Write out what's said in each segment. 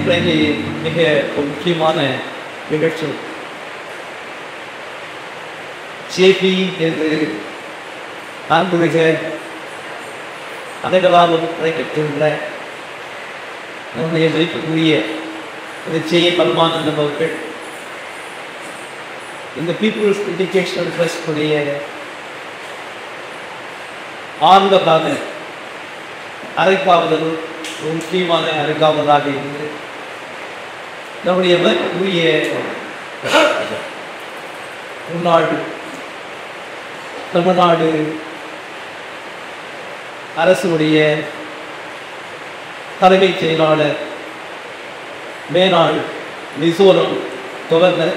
இன்றைக்கு மிக ஒரு முக்கியமான நிகழ்ச்சி. ஜேபி என்று ஆண்புமிக அனைவராலும் கிடைக்கின்ற நம்முடைய மதிப்புக்குரிய ஜெய பரமானந்தம் அவர்கள் இந்த பீப்புள்ஸ் எஜுகேஷனல் ட்ரஸ்டுடைய ஆர்வமாக அரைக்காவலர் ஒரு முக்கியமான அரைக்காவலராக இருந்து நம்முடைய மதிப்புக்குரிய முன்னாள் தமிழ்நாடு அரசுடைய தலைமைச் செயலாளர் மேனாள் மிசோரம் கவர்னர்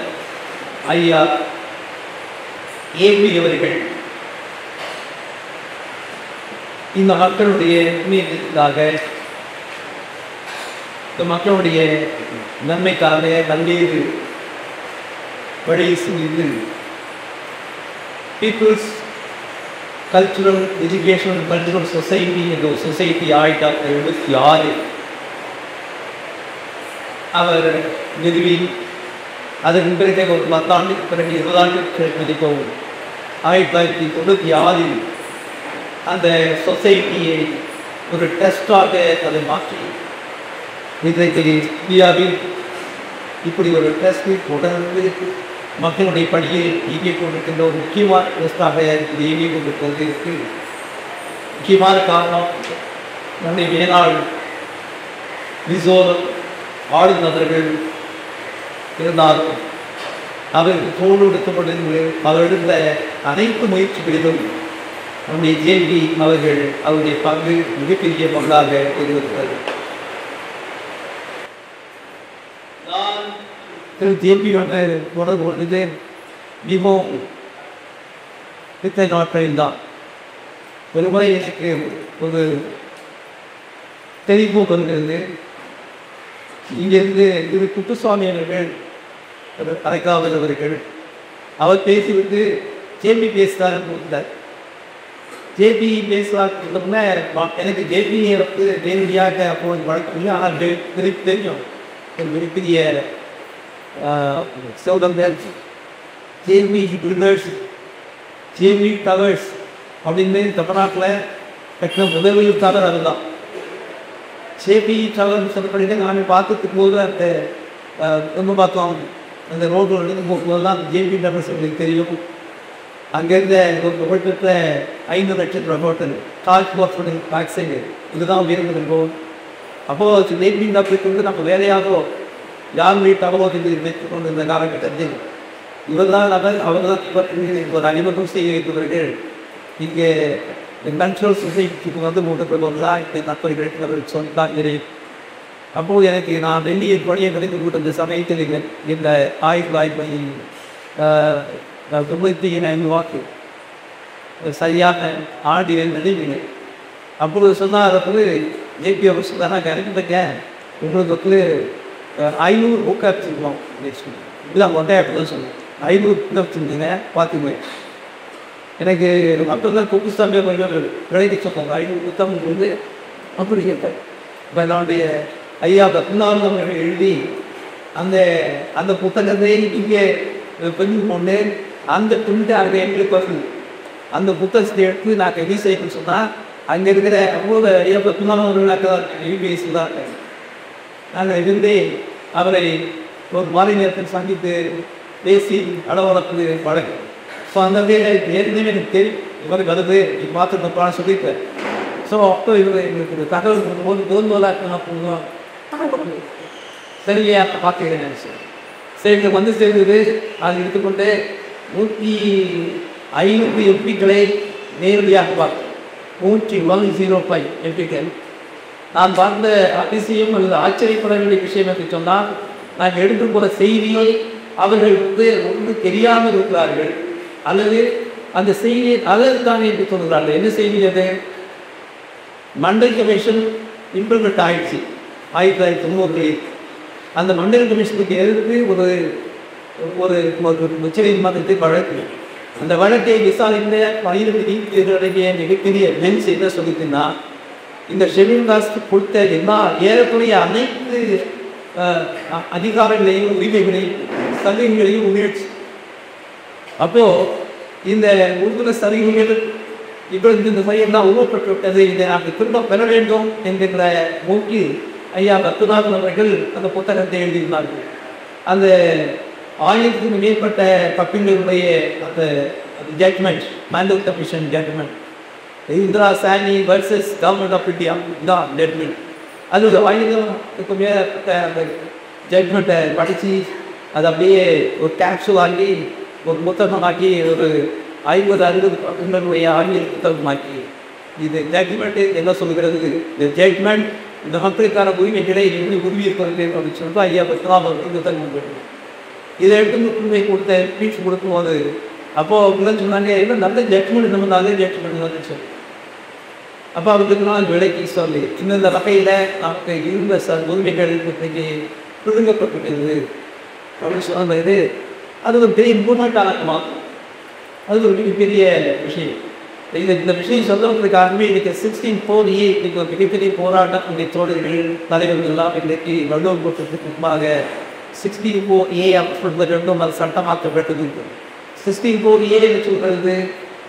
ஐயா ஏபி அவர்கள் இந்த மக்களுடைய மீதுக்காக இந்த மக்களுடைய நன்மைக்காக பல்வேறு வழி செய்து peoples cultural educational cultural society என்ற ஒரு சொசைட்டி 1976 அவர் நிறுவி அதற்கு பிறகு ஒரு 10 ஆண்டுக்கு பிறகு 20 ஆண்டுக்கு மதிக்கவும் 1996 அந்த சொசைட்டியை ஒரு டெஸ்டாக அதை மாற்றி இன்றைக்கு இந்தியாவில் இப்படி ஒரு டெஸ்ட் தொடர்ந்து மக்களுடைய பணியை இயங்கிக் கொண்டிருக்கின்ற ஒரு முக்கியமான டெஸ்டாக இது இயங்கிக் கொண்டிருப்பதற்கு முக்கியமான காரணம் நம்முடைய மேனாள் மிசோரம் ஆளுநர்கள் இருந்தாலும் அவருக்கு தோல் எடுக்கப்பட்டு அவர் எடுத்த அனைத்து முயற்சிகளிலும் நம்முடைய ஜேபி அவர்கள் அவருடைய பங்கு மிகப்பெரிய பங்காக இருக்கிறது. நான் திரு ஜேபி தொடர்பு கொண்டது மிகவும் பித்த நாட்களில் தான். ஒரு முறை எனக்கு ஒரு தெரிவு கொண்டிருந்தது. இங்கிருந்து திரு குப்புசாமி அவர்கள் அரைக்காவல் அவர்கள் அவர் பேசிவிட்டு ஜேபி பேசுகிறார் கொடுத்தார். ஜேபி பேசுவார்னா எனக்கு ஜேபியை வந்து நேரடியாக அப்போது வழக்கம் ஆனால் திருப்பி தெரியும் ஒரு மிகப்பெரிய ஜேபி பில்டர்ஸ் ஜேபி டவர்ஸ் அப்படின்னு தமிழ்நாட்டில் கட்டின முதல் தவறு அதுதான். ஜேபி டவர் சொல்லப்படிட்டு நான் பார்த்துட்டு போது அந்த ரொம்ப பார்த்தோம் அந்த ரோடு போகும்போது தான் அந்த ஜேபி டவர்ஸ் உங்களுக்கு தெரியும். அங்கேருந்து ஒரு புகழ்பெற்ற 5 லட்சம் hotel torch hotel back side இதுதான் உயர்ந்திருக்கோம். அப்போது ஜேபி டவருக்கு வந்து நம்ம வேலையாகவோ யாருடைய தகவல் வைத்துக் கொண்டு இந்த காலகட்டத்தில் இவர் தான் அவர் தான் ஒரு அறிமுகம் செய்ய வைத்தவர்கள் இங்கே கல்ச்சுரல் சொசைட்டிக்கு வந்து மூன்று தான் இந்த நண்பர்கள் அவர்கள் சொன்னாங்க. அப்போது எனக்கு நான் டெல்லியை பணியை கிடைத்து கூட்ட சமயத்தில் இந்த 1995 சரியான ஆண்டிகள் நினைவுகள் அப்பொழுது சொன்னால் வந்து ஜேபி அவர் சொன்னால் நான் கரெக்டாக உங்களுக்கு வந்து 500 ஊக்காக சொல்லுவோம் இதுதான் ஒன்றே அப்படிதான் சொல்லுவோம் 500 ஊக்காக சொல்லுங்க பார்த்துக்குவேன். எனக்கு அப்போதான் குப்புசாமி விளையாடி சொன்னாங்க 500 புத்தகம் வந்து அப்படி கேட்டேன். இப்போ என்னுடைய ஐயா பத்மநாபன் எழுதி அந்த அந்த புத்தகத்தை இங்கே பண்ணி கொண்டு அந்த துண்டு அங்கே எங்களுக்கு வருது. அந்த புத்தகத்தை எடுத்து நான் ரெடி செய்யணும்னு சொன்னால் அங்கே இருக்கிற அவ்வளோ ஐயா பத்மநாபன் யூபிஎஸ்சி தான் நாங்கள் இருந்து அவரை ஒரு மாலை நேரத்தில் சந்தித்து பேசி அளவளர்ப்பது வழக்கம். ஸோ அந்த ஏற்கனவே எனக்கு தெரியும் இவருக்கு வருது இது பார்த்துருப்பான்னு சொல்லியிருக்கேன். ஸோ அப்போ இவர் எங்களுக்கு தகவல் பண்ணும்போது முதலாக போடுவோம் சரியா பார்த்துக்கிறேன் நினச்சி சரி வந்து சேர்ந்தது. அது எடுத்துக்கொண்டு 150 எம்பிக்களை நேரடியாக பார்த்தோம். 105 எம்பிக்கள். நான் பார்த்த அதிசயம் அல்லது ஆச்சரியப்பட வேண்டிய விஷயம் என்று சொன்னால் நாங்கள் எடுத்து போகிற செய்தியை அவர்கள் வந்து ஒன்று தெரியாமல் இருக்கிறார்கள் அல்லது அந்த செய்தியை அதற்கான என்று சொல்கிறார்கள். என்ன செய்தி அது? மண்டல் கமிஷன் இம்ப்ளிமெண்ட் ஆயிடுச்சு 1990. அந்த மண்டல் கமிஷனுக்கு எதிர்த்து ஒரு ஒரு உச்ச நீதிமன்றத்தை வழக்கு. அந்த வழக்கை விசாரித்த 12 நீதிபதிகளுடைய மிகப்பெரிய பெஞ்ச் என்ன சொல்லிட்டுன்னா இந்த ஷெட்யூல் காஸ்ட் கொடுத்த எல்லா ஏறக்குறைய அனைத்து அதிகாரங்களையும் உரிமைகளையும் சலுகைகளையும் முயற்சி. அப்போது இந்த உறுதுணை சலுகைகள் இப்பொழுது இந்த மையம்தான் உருவப்பட்டு விட்டது, இதை நாங்கள் திரும்ப பெற வேண்டும் என்கின்ற நோக்கில் ஐயா பத்மநாபன் அவர்கள் அந்த புத்தகத்தை எழுதியிருந்தார்கள். அந்த 1000க்கும் மேற்பட்ட பக்கங்களுடைய அந்த judgment, Mandal commission judgment, Indira Sawhney versus government of India தான் ஜட்மெண்ட். அது ஒரு 1000க்கும் மேற்பட்ட அந்த ஜட்மெண்ட்டை படித்து அதை அப்படியே ஒரு கேப்சூல் ஆகி ஒரு புத்தகமாக்கி ஒரு 50-60 பக்கங்களுடைய ஆங்கில புத்தகமாக்கி இது ஜட்மெண்ட் என்ன சொல்கிறது, இந்த ஜட்மெண்ட் இந்த மக்களுக்கான உரிமைகளை எப்படி உருவியிருக்கிறது அப்படின்னு சொல்லிட்டு ஐயா பத்மநாபன் புத்தகம் போட்டு இதை எடுத்து முற்றுமை கொடுத்த ஸ்பீச் கொடுக்கும்போது அப்போது அவங்க சொன்னாங்க, என்ன நல்ல ஜட்மெண்ட் நம்ம நல்ல ஜட்மெண்ட் தான் சொல்லி. அப்போ அவங்களுக்கு நான் விலைக்கு சொல்லி இந்த வகையில் நமக்கு இருந்த உரிமைகள் இன்னைக்கு பிடுங்கப்பட்டுள்ளது அப்படின்னு சொன்னது அது ஒரு பெரிய இம்பார்ட்டண்ட்டான மாற்றம். அது ஒரு மிகப்பெரிய விஷயம். இந்த விஷயம் சொல்லுவதற்காகவே இன்றைக்கி 16/4A இன்றைக்கி ஒரு மிகப்பெரிய போராட்டம் இன்றைக்கு தோழர்கள் தலைவர்கள் எல்லாம் இன்றைக்கு வள்ளுவர் கூட்டத்துக்கு முன்பாக 16/4A அப்படின்னு ரெண்டும் அது சட்டமாக்கப்பட்டது. 16/4A சொல்கிறது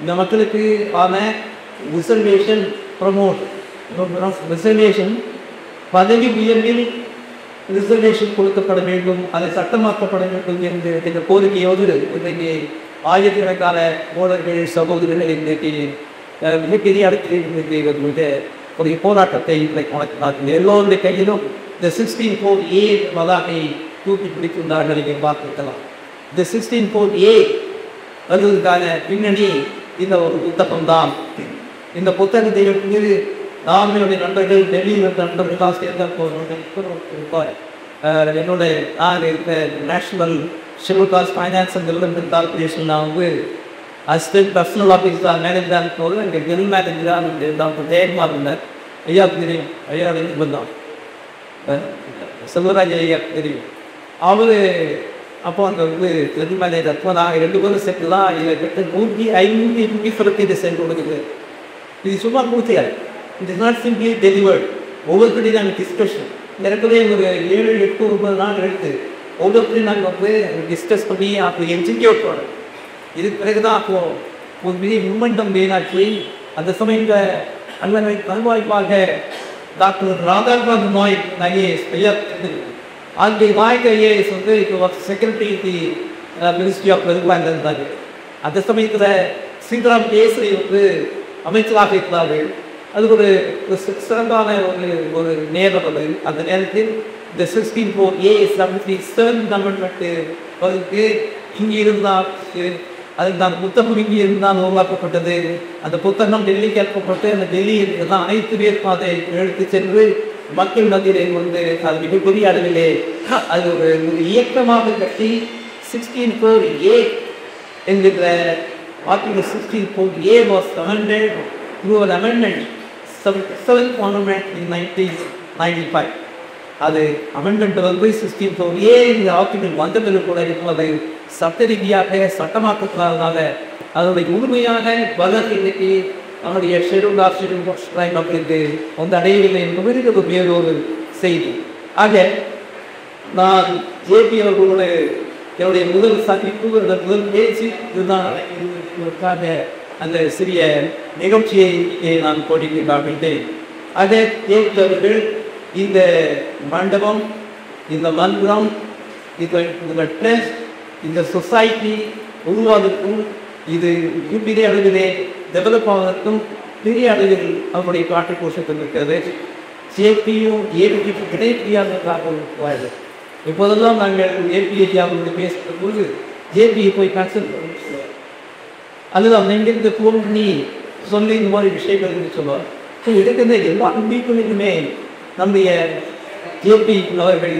இந்த மக்களுக்கு ஆன ரிசர்வேஷன் ப்ரமோட் ரிசர்வேஷன் பதவி உயர்வில் ரிசர்வேஷன் கொடுக்கப்பட வேண்டும், அதை சட்டமாக்கப்பட வேண்டும் என்று இந்த கோரிக்கையோடு இன்றைக்கு ஆயிரக்கணக்கான தோழர்கள் சகோதரர்கள் இன்றைக்கு மிகப்பெரிய இடத்தில் ஒரு போராட்டத்தை இன்றைக்கு நடத்தினார்கள். எல்லோருடைய கையிலும் இந்த 16/4A பதாகை தூக்கி பிடிக்கின்றார்கள். நீங்கள் பார்த்துக்கலாம். இந்த 16/4A வருவதற்கான பின்னணி இந்த ஒரு புத்தகம் தான். இந்த புத்தகத்தை எடுத்து நான் என்னுடைய நண்பர்கள் டெல்லியில் இருந்த நண்பர்களாக சேர்ந்த என்னுடைய நான் இருக்க national schedule cost finance and development corporation நான் அசிஸ்டன்ட் பர்சனல் ஆஃபீஸர் மேனேஜராக போது எங்கள் ஜெனரல் மேனேஜராக டாக்டர் ஜெயக்குமார் இருந்தார். ஐயா தெரியும், ஐயா தான் செல்வராஜ் ஐயா தெரியும். அவர் அப்போ அங்கே ஜெனரல் மேனேஜர் அப்போ நாங்கள் 2 பேரும் சேர்த்து தான் இதை கிட்ட 100-500 சென்ட் கொடுக்குது. இது சும்மா பூர்த்தியாது. It is not simply delivered. ஒவ்வொருத்தரையும் நாங்கள் டிஸ்கஷன் ஏற்கனவே ஒரு 7-8-9 நாள் எடுத்து ஒவ்வொருத்தரையும் நாங்கள் டிஸ்கஸ் பண்ணி அப்போ எக்ஸிக்யூட் பண்ணோம். இதுக்கு பிறகு தான் அப்போது ஒரு பெரிய மூமெண்டம் வேணாச்சு. அந்த சமயத்தில் அண்ணனை நல்வாய்ப்பாக டாக்டர் ராதாகாந்த் நாயக் ஐஏஎஸ் ஐயா அந்த நாயக் ஐஏஎஸ் இப்போ secretary the ministry of welfare இருந்தாங்க. அந்த சமயத்தில் சீதாராம் கேசரி அமைச்சராக இருக்கிறார்கள். அது ஒரு சிறந்தான ஒரு நேரம். அது அந்த நேரத்தில் இந்த 16/4A கவர்மெண்ட்டு அதுக்கு இங்கே இருந்தால் அதுக்கு அந்த புத்தகம் இங்கே இருந்தால் உருவாக்கப்பட்டது. அந்த புத்தகம் டெல்லிக்கு அனுப்பப்பட்டு அந்த டெல்லியில் தான் அனைத்து பேர் அதை எடுத்து சென்று மக்கள் மத்தியில் அது மிகப்பெரிய அளவிலே அது ஒரு இயக்கமாக கட்டி 16/4A என்கின்ற Article 16/4A was amended through an amendment, 7th amendment in 1995. அது அமெண்ட்மெண்ட் 16/4A இந்த ஆர்டிகல் வந்ததில் கூட அதை சட்ட ரீதியாக சட்டமாக்கப்படாதனால அதனுடைய முழுமையாக பலன் இன்னைக்கு அவனுடைய ஷெட்யூல் அப்படின்னு வந்து அடையவில்லை என்பது வேறொரு செய்தி. ஆக நான் ஜேபி அவர்களோட என்னுடைய முதல் சந்திப்பு முதல் பேச்சு இதுதான். அந்த சிறிய நிகழ்ச்சியை நான் போட்டிக்கு காண்பித்தேன். அதை தேர்ந்தவர்கள் இந்த மண்டபம், இந்த மன்றம், இந்த ட்ரஸ்ட், இந்த சொசைட்டி உருவாவதற்கும் இது பெரிய அளவிலே டெவலப் ஆவதற்கும் பெரிய அளவில் அவருடைய கான்ட்ரிபியூஷன் இருக்கிறது. ஜேபியும் ஏபிக்கும் கிடையாது. இப்போதெல்லாம் நாங்கள் ஏபிஐ பேசுகிற போது ஜேபியை போய் கன்சல்ட் பண்ணி அதுதான் எங்கிருந்து ஃபோன் பண்ணி சொல்லி இந்த மாதிரி விஷயங்கள் சொல்லுவார். ஸோ இருக்கிற எல்லா பீப்புளுக்குமே நம்முடைய ஜேபி அவர்கள்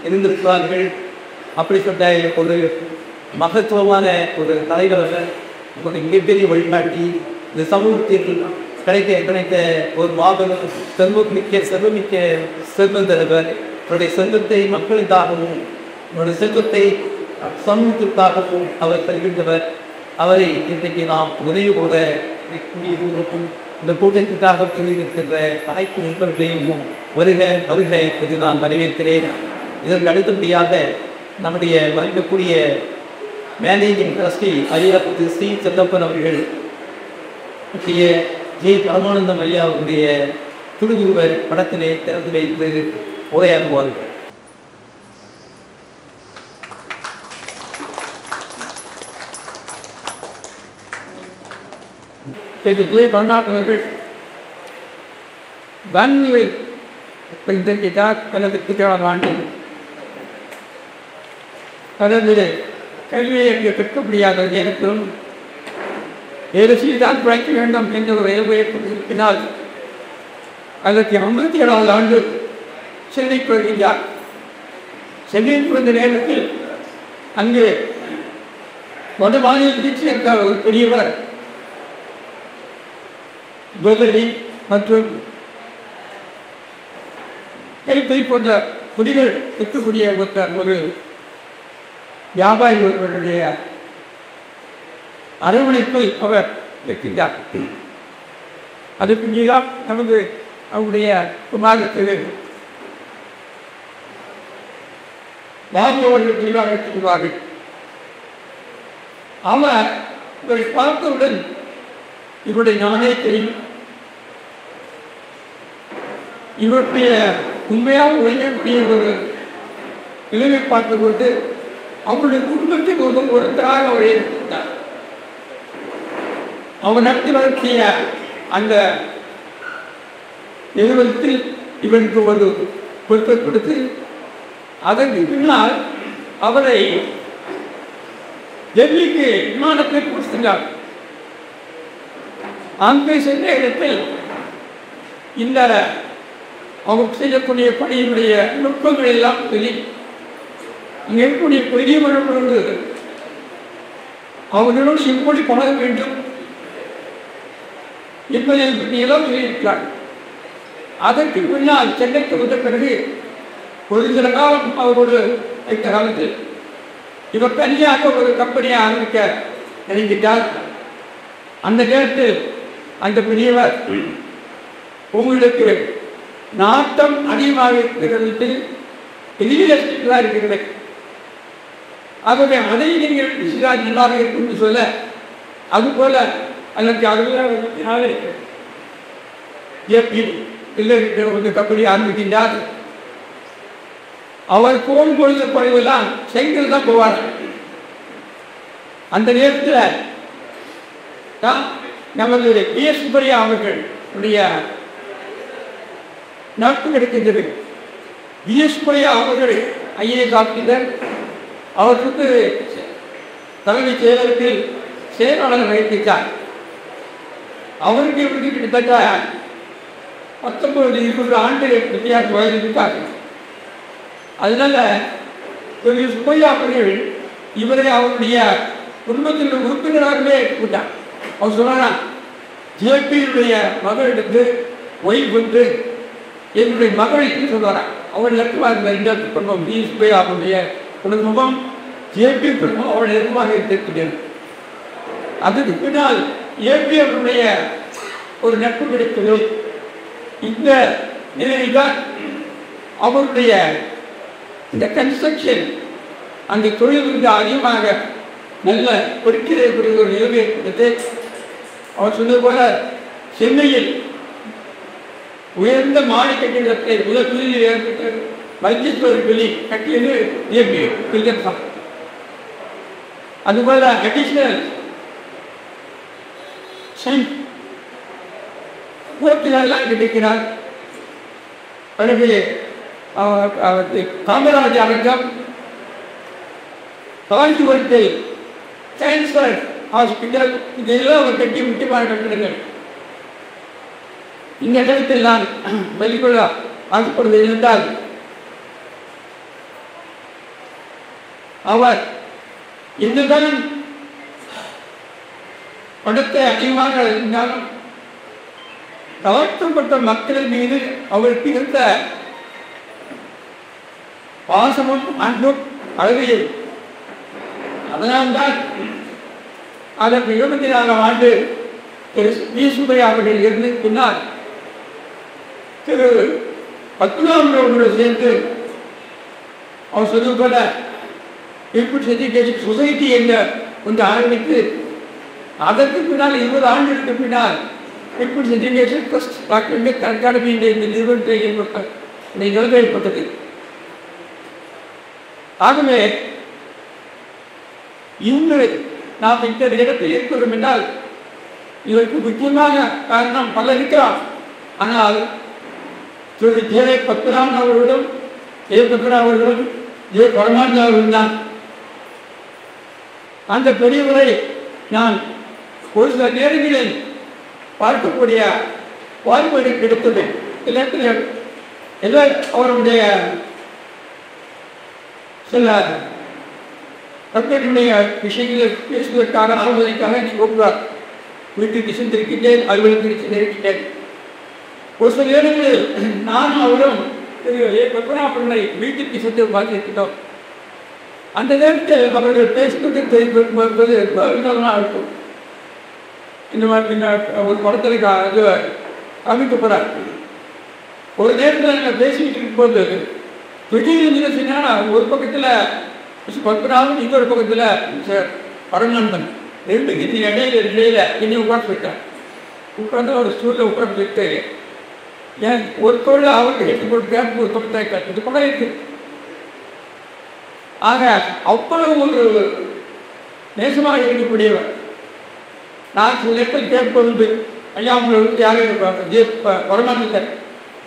இருந்திருக்கிறார்கள். அப்படிப்பட்ட ஒரு மகத்துவமான ஒரு தலைவர்கள், ஒரு மிகப்பெரிய வழிகாட்டி, இந்த சமூகத்தில் கிடைத்த ஒரு மாபெரும் செல்வமிக்க செல்வந்தவர். அவருடைய செல்வத்தை மக்களுக்காகவும் அவருடைய செல்வத்தை சமூகத்திற்காகவும் அவர் தருகின்றவர். அவரை இன்றைக்கு நாம் உதவி கூட இந்த கூட்டத்திற்காக சொல்லியிருக்கின்ற அனைத்து நண்பர்களையும் வருக வருக என்று நான் வரவேற்கிறேன். இதற்கு அடுத்தபடியாக நம்முடைய மதிக்கக்கூடிய மேனேஜிங் ட்ரஸ்டி ஐயாபத்து சி செல்லப்பன் அவர்கள் ஜே பரமானந்தம் ஐயா அவருடைய திருவுருவர் படத்தினை திறந்து வைத்து உரையாற்றுவார்கள். அவர்கள் வன்முறையில் தனது ஆண்டு தனது கல்வியை அங்கே பெற்க முடியாத நேரத்திலும் தான் பிழைக்க வேண்டும் என்ற ஒரு ஏற்படுத்தினால் அதற்கு 57வது ஆண்டு சென்னைக்கு வருகின்றார். சென்னைக்கு வந்த நேரத்தில் அங்கே வட மாநிலத்தில் சேர்ந்த ஒரு பெரியவர் பெர்லி மற்றும் கைப்பை போன்ற குடிகள் இருக்கக்கூடிய ஒரு வியாபாரி ஒருவருடைய அரவணைப்பை அவர் இருக்கின்றார். அதுக்கு மீதாம் நமது அவருடைய குமாரத்தில் பாபுவர்கள் தெளிவாக சொல்வார்கள். அவர் இவரை பார்த்தவுடன் இவருடைய நானே தெரியும், இவருடைய உண்மையாக உழைக்கக்கூடிய ஒரு நிலைமை பார்த்துக்கொண்டு அவருடைய குடும்பத்தில் ஒருத்தராக அவர் ஏற்பட்டார். அவர் நடத்தி நடத்திய அந்த நிறுவனத்தில் இவருக்கு ஒரு பொறுப்பை கொடுத்து அதற்கு பின்னால் அவரை டெல்லிக்கு விமானத்தை கொடுத்தார். அங்கே சென்ற இடத்தில் இந்த அவர் செய்யக்கூடிய பணியினுடைய நுட்பங்கள் எல்லாம் சொல்லி அங்கே இருக்கக்கூடிய பெரியவர்களோடு அவர்களோடு எப்படி பழக வேண்டும் என்பதை பற்றியெல்லாம் சொல்லியிருக்கிறார். அதற்கு பின்னால் சென்னைக்கு வந்த பிறகு ஒரு சில காலம் அவரோடு வைத்த காலத்தில் இவர் தனியாக ஒரு கம்பெனியை ஆரம்பிக்க நினைக்கிட்டார். அந்த நேரத்தில் அந்த பெரியவர் உங்களுக்கு நாட்டம் அதிகமாக இருக்கிறது, இருக்கிறது, ஆகவே அதை நீங்கள் நல்லாக இருக்கும் சொல்ல அதுபோல அதற்கு அறுபதாயிரம் வந்து கம்பெனி ஆரம்பிக்கின்றார். அவர் போன் பொழுது பழுவெல்லாம் சைக்கிள் தான் போவார். அந்த நேரத்தில் நமது பிஎஸ் சுப்பையா அவர்களுடைய நட்பு கிடைக்கின்றது. பிஎஸ் சுப்பையா அவர்கள் ஐஏஎஸ் ஆஃபீஸர், அவருக்கு தலைமைச் செயலகத்தில் செயலாளர் வைத்தார். அவருக்கு இவருக்கு கிட்டத்தட்ட 19-20 ஆண்டுகள் வித்தியாசம் வயதிருக்கார். அதனால சுப்பையா அவர்கள் இவரை அவருடைய குடும்பத்தில் உறுப்பினராகவே எடுத்துக்கிட்டார். அவர் சொன்னார், ஜேபியுடைய மகளிடத்து ஒய்ஃப் வந்து என்னுடைய மகளுக்கு சொல்லுவாராம். அவர் லட்சமாக இந்த குடும்பம் சுப்பையா அவருடைய குடும்பம் ஜேபி குடும்பம் அவள் நெருக்கமாக இருக்கிறது. அதுக்கு பின்னால் ஏபி அவருடைய ஒரு நட்பு கிடைத்தது. இந்த நிலையில்தான் அவருடைய இந்த கன்ஸ்ட்ரக்ஷன் அந்த தொழில் வந்து அதிகமாக நல்ல பொறுக்கிறக்கூடிய ஒரு நிலைமை ஏற்பட்டது. அவர் சொன்னது போல சென்னையில் உயர்ந்த மாடி கட்டிடத்தை முதலில் ஏற்பட்ட மல்கேஸ்வரர் வெளி கட்டியது ஏபி பில்டர் தான். அதுபோல அடிஷனல் போட்டிகளெல்லாம் கிடைக்கிறார். பிறகு காமராஜ் அரங்கம், காஞ்சிபுரத்தில் கேன்சர் ஹாஸ்பிட்டல், இதெல்லாம் ஒரு கட்டி முக்கியமான கட்டிடங்கள். இந்த இடத்தில் நான் வெளிக்கொள்ள ஆசைப்படுவது இருந்தால் அவர் இதுதான் படத்தை அதிகமாக இருந்தாலும் தளர்த்தப்பட்ட மக்கள் மீது அவருக்கு இருந்த பாசமும் அன்பும் அழகையும். அதனால்தான் அதற்கு 24ஆம் ஆண்டு திரு ஈஸ்வரி அவர்கள் இருந்து பின்னால் திரு பத்மநாபனோடு சேர்ந்து அவர் சொன்னது போல பீப்புள்ஸ் எஜுகேஷன் சொசைட்டி என்ற ஒன்று ஆரம்பித்து அதற்கு பின்னால் 20 ஆண்டுகளுக்கு பின்னால் peoples education trust doctor Ambedkar academy என்ற இந்த நிறுவனத்தை நிறுவனம் ஏற்பட்டது. ஆகவே இன்று நாம் இந்த இடத்தில் ஏற்படும் என்றால் இதற்கு முக்கியமான காரணம் பல இருக்கலாம். ஆனால் திரு ஜே பத்மநாபன் அவர்களும் அவர்களும் ஜே பரமானந்தா அவர்கள் தான். அந்த பெரியவரை நான் ஒரு சில நேரங்களில் பார்க்கக்கூடிய வாய்ப்பு கிடைத்தது. எல்லாம் அவருடைய சில தங்களுடைய விஷயங்களை பேசுவதற்காக ஆலோசனைக்காக நீ கூப்பிடுவார். வீட்டுக்கு சென்றிருக்கின்றேன், அலுவலகத்திற்கு சென்றிருக்கின்றேன். ஒரு சில நேரங்களில் நானும் அவரும் பத்மநாபனை வீட்டிற்கு சென்று பார்த்திருக்கிறோம். அந்த நேரத்தில் அவர்கள் பேசிக்கொண்டு இருக்கும். இந்த மாதிரி ஒரு படத்தில் அமைக்கப்படுறார். ஒரு நேரத்தில் நாங்கள் பேசிக்கிட்டு இருக்கும்போது திடீர்னு சொன்னால் ஒரு பக்கத்தில் பத்மநாபன், இன்னொரு பக்கத்தில் சார் பரமானந்தன், ரெண்டு இது இடையில என்னை உட்காந்து போயிட்டான். உட்காந்து ஒரு ஸ்டூலில் உட்காந்து போயிட்டு ஏன் ஒரு தொழில் அவருக்கு எடுத்து போட்டு ஒரு பக்கத்தை கட்டுறது கூட இருக்கு. ஆக அவ்வளவு ஒரு நேசமாக இருக்கக்கூடியவர். நான் சில நேரத்தில் கேட்பது ஐயா உங்களை வந்து யாரும் பரமானந்தன்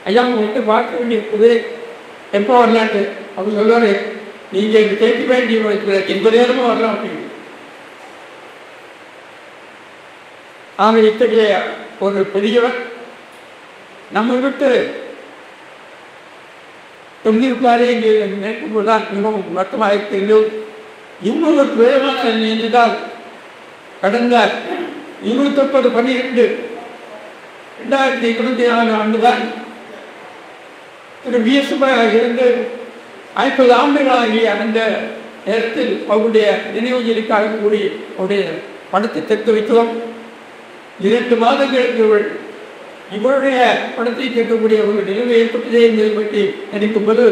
ஐயா உங்கள்கிட்ட பார்க்க வேண்டியிருக்குது, எப்போ வரலான்ட்டு அவர் சொல்லுவார், நீங்கள் இங்கே கேட்க வேண்டிய எந்த நேரமும் வரலாம் அப்படின்னு. ஆக இத்தகைய ஒரு பெரியவர் நம்ம விட்டு தொங்கிருப்பாரே இங்கே நினைக்கும்போதுதான் மிகவும் வருத்தமாக இருக்கிறோம். இன்னொரு வேகமாக என்றால் கடந்த 2012 ஆண்டுதான் திரு விஎஸ்எஃப் இருந்து 50 ஆண்டுகளாகிய அந்த நேரத்தில் அவருடைய நினைவுகளுக்காக கூடி அவருடைய பணத்தை திறந்து வைத்தோம். 2 மாதங்களுக்கு இவருடைய படத்தை கேட்கக்கூடிய ஒரு நிலைமை ஏற்பட்டதே என்பதை பற்றி நினைக்கும்போது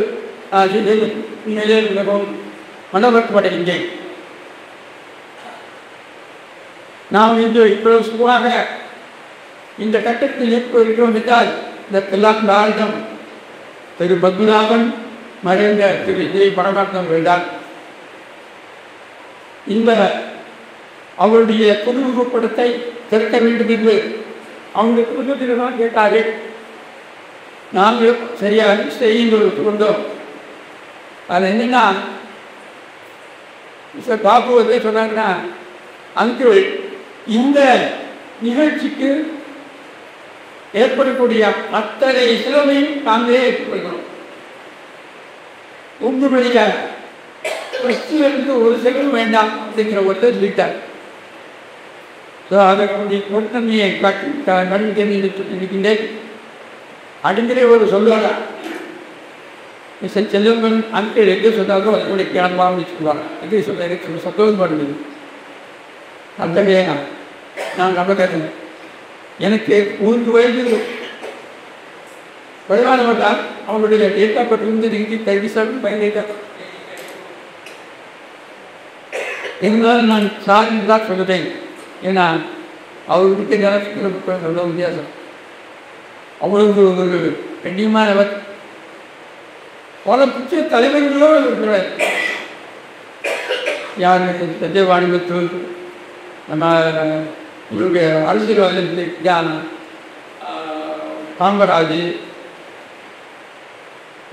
மிகவும் மனவர்த்தமடைகின்றேன். நாம் இன்று இப்பொழுது சுகமாக இந்த கட்டத்தில் ஏற்படுகிறோம் என்றால் இதற்கெல்லாம் காரணம் திரு பத்மநாபன், மறைந்த திரு ஜே பரமானந்தன் அவர்கள்தான். இந்த அவருடைய திருவுருவப்படத்தை திறக்க வேண்டும் என்று அவங்க குடும்பத்தில் தான் கேட்டார்கள். நாங்கள் சரியாக செய்யுங்கள் கொண்டோம். அது என்னன்னா பாப்புவதை சொன்னாங்கன்னா, அங்கிள் இந்த நிகழ்ச்சிக்கு ஏற்படக்கூடிய அத்தனை செலவையும் நாங்களே ஏற்றுக்கொள்கிறோம். உங்களுடைய ஒரு செலவு வேண்டாம் அப்படிங்கிற ஒருத்தர் சொல்லிட்டார். அதனுடைய பொருத்தமையை இருக்கின்றேன். அடிக்கடி ஒரு சொல்லுவாங்க, செல்வங்கள் அங்கிள் எங்கே சொன்னாலும் அதனுடைய கேனமாக சொல்லுவாங்க. எங்கே சொல்ல எனக்கு சந்தோஷம் பண்ணுது. அத்தகைய நான் நம்புகிறேன். எனக்கு 3 வயது வருமானவர்கள் அவருடைய ஏற்கப்பட்டிருந்து தரிசனம் பயணித்தார். இருந்தாலும் நான் சார்ந்து தான் சொல்லுறேன். ஏன்னா அவர்கிட்ட நிலத்துக்கு சொல்ல வித்தியாசம். அவ்வளவு ஒரு கண்ணியமானவர். பல புதிய தலைவர்களோடு இருக்கிறார். யார் சத்யவாணிபத்து, நம்ம இவருடைய அரசியல்வாதி காமராஜ்,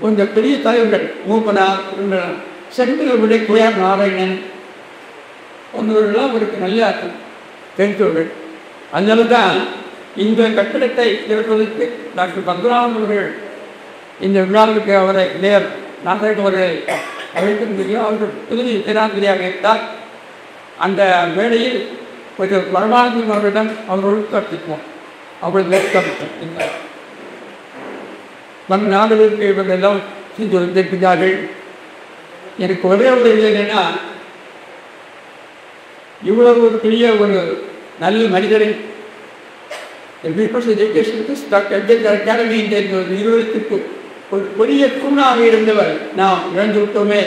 கொஞ்சம் பெரிய தலைவர்கள் மூப்பனா, செந்திலுடைய குயார் நாராயணன் போன்றவர்கள்லாம் அவருக்கு நல்ல தெரிந்தவர்கள். அதனால தான் இந்த கட்டிடத்தை திறப்பதற்கு டாக்டர் பத்மநாபன் அவர்கள் இந்த விழாவிற்கு அவரை நேர் நாராயணன் அவர்களை அழைத்திருந்தீர்கள். அவர்கள் புதிய ஜனாதிபதியாக இருந்தால் அந்த வேளையில் கொஞ்சம் பரமானந்தன் அவர்களிடம் அவர்கள் கற்பிப்போம். அவர்கள் நம் நாடுகளுக்கு இவர்களெல்லாம் சென்று வந்திருக்கிறார்கள். எனக்கு ஒரே ஒரு என்னன்னா, இவ்வளவு ஒரு பெரிய ஒரு நல்ல மனிதரை டாக்டர் அம்பேத்கர் அகாடமி என்ற நிறுவனத்திற்கு ஒரு பெரிய தூணாக இருந்தவர் நாம் இழந்து விட்டோமே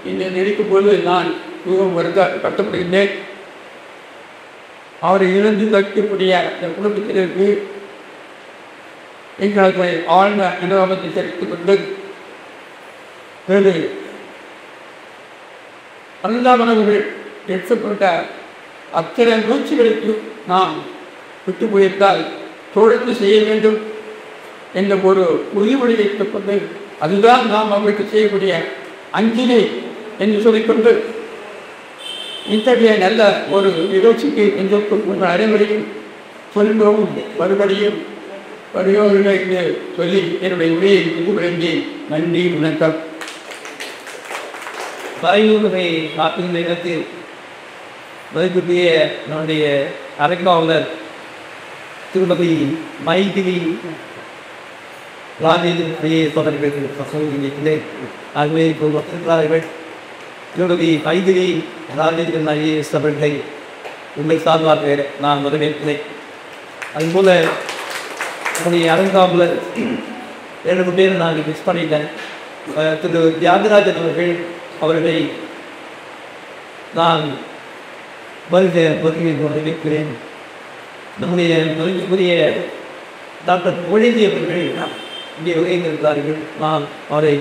என்று நினைக்கும் பொழுது நான் மிகவும் கஷ்டப்படுகின்றேன். அவரை இழந்து வைக்கக்கூடிய அந்த குடும்பத்தினருக்கு எங்களுக்கு ஆழ்ந்த அனுபவத்தை தெரிவித்துக் கொண்டு அல்லாதவர்கள் எடுத்துக்கொண்ட அத்தனை முயற்சிகளுக்கு நாம் விட்டு போயிருந்தால் தொடர்ந்து செய்ய வேண்டும் என்ற ஒரு உறுதிமொழி வைத்துக் கொண்டு அதுதான் நாம் அவர்களுக்கு செய்யக்கூடிய அஞ்சலி என்று சொல்லிக்கொண்டு இத்தகைய நல்ல ஒரு நிகழ்ச்சிக்கு எங்களுக்கு அனைவரையும் சொல்லுவோம் மறுபடியும் வருகிறவர்களை சொல்லி என்னுடைய உரையை இது வேண்டி நன்றி வணக்கம். மறைவுரை காக்கும் நேரத்தில் மதிப்புடைய நம்முடைய அரங்காவலர் திருமதி மைதிலி ராஜேந்திரனையே தொடர்பு ஆகவே இருக்கிறார்கள். திருமதி மைதிலி ராஜேந்திரன் ஐஏஎஸ் அவர்களை உண்மை சார்பாக நான் வரவேற்கிறேன். அதுபோல் நம்முடைய அரங்காவலர் 2 பேர் நான் மிஸ் பண்ணிட்டேன். திரு தியாகராஜன் அவர்களை நான் வருகை வரவேற்கிறேன். நம்முடைய மதிப்புரிய டாக்டர் பொழிந்தி அவர்கள் இங்கே வருகிறார்கள். நான் அவரை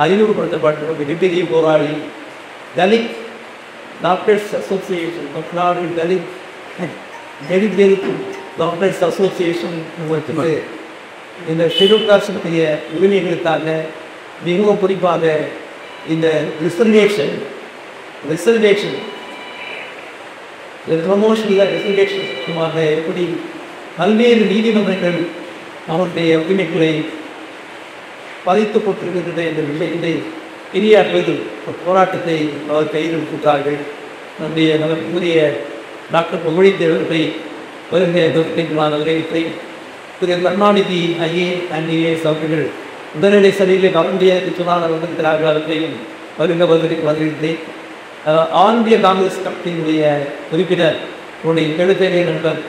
அறிமுகப்படுத்தப்பட்ட மிகப்பெரிய போராளி, Dalit doctors association Tamil Nadu Dalit doctors association இந்த ஷெட்யூல் காஸ்டுடைய உரிமைகளுக்காக மிகவும் குறிப்பாக இந்த ரிசர்வேஷன் ரிசர்வேஷன் எப்படி பல்வேறு நீதிமன்றங்கள் அவருடைய உரிமைகளை பதித்து கொண்டிருக்கின்றது என்ற விஷயத்தை பெரியாற்றுவது போராட்டத்தை அவர் கையில் கொடுத்தார்கள். நம்முடைய புதிய டாக்டர் புகழிந்தவர்களை நான் வரவேற்றை திரு கருணாநிதி ஐஏஎஸ் அவர்கள் உடல்நிலை சரியில்லை அவருடைய சொன்னால் வந்திருக்கிறார்கள். அவர்களையும் வருகின்றேன். ஆந்திய காங்கிரஸ் கட்சியினுடைய உறுப்பினர் உடைய எழுத்தறிஞர் நண்பர்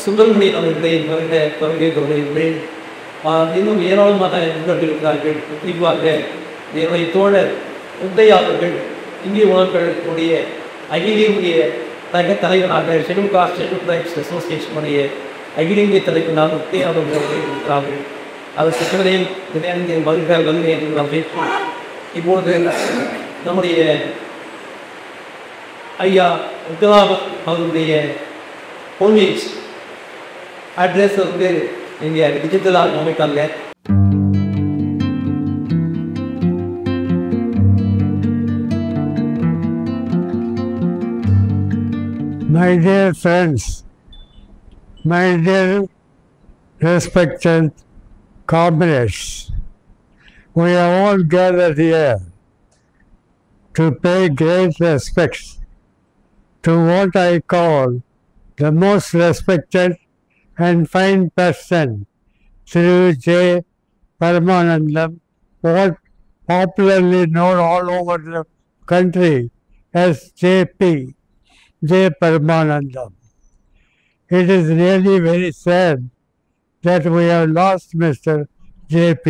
சுப்பிரமணியன் அவர்களை வருகிறேன். இன்னும் ஏராளமான நண்பர்கள் குறிப்பாக என்னுடைய தோழர் உதயாளர்கள் இந்திய உணர்வுகளுடைய அகில இந்திய தலைவராக ஷெட்யூல் காஸ்ட் அசோசியேஷனுடைய அகில இந்திய தலைவராக உதயாளர்கள் இருக்கிறார்கள். அவர் சிக்கலையும் வருகை என்று நாம் பேசுவோம். இப்பொழுது நம்முடைய ஐயா உத்தராபத் அவருடைய ஹோம்வேஜ் அட்ரஸ் வந்து இங்கே டிஜிட்டலாக அமைக்காங்க. My dear friends, my dear respected comrades, we are all gathered here to pay great respects to what I call the most respected and fine person, Sri J. Paramanandam, what popularly known all over the country as JP, J. Paramanandam. It is really very sad that we have lost Mr. JP.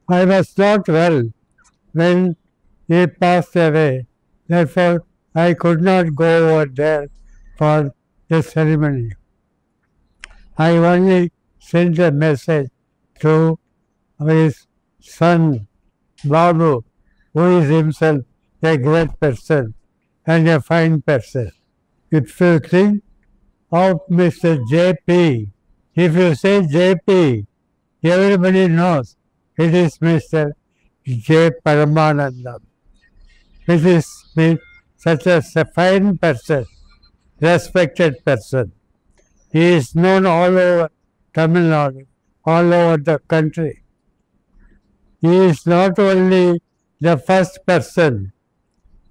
I was not well when he passed away, therefore I could not go over there for the ceremony. I only sent a message to his son Babu, who is himself a great person and a fine person. If you think of Mr. JP, if you say JP, everybody knows it is Mr. J. Paramanandam. It is such a fine person, respected person. He is known all over Tamil Nadu, all over the country. He is not only the first person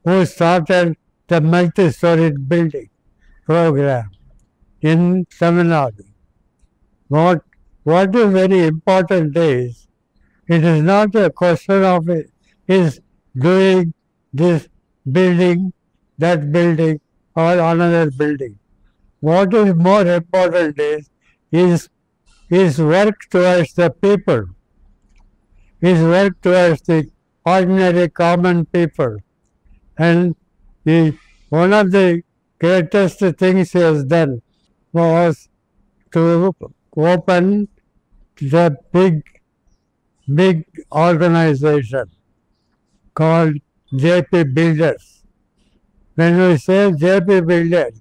who started the multi-storied building program in Tamil Nadu. What is very important is, it is not a question of his doing this building, that building, or another building. What is more important is his work towards the people, his work towards the ordinary common people. And one of the greatest things he has done was to open the big organization called JP Builders. When we say JP Builders,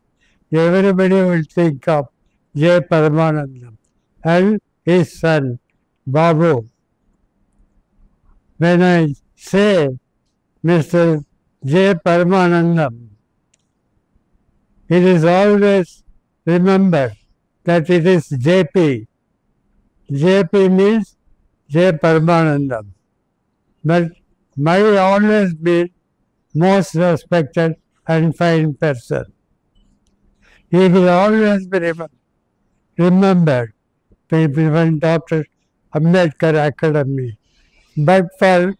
everybody will think of J. Paramanandam and his son Babu. When I say Mr. J. Paramanandam, it is always remembered that it is JP. JP means J. Paramanandam. But may always be most respected and fine person. He will always be remembered when Dr. Ambedkar Academy. But for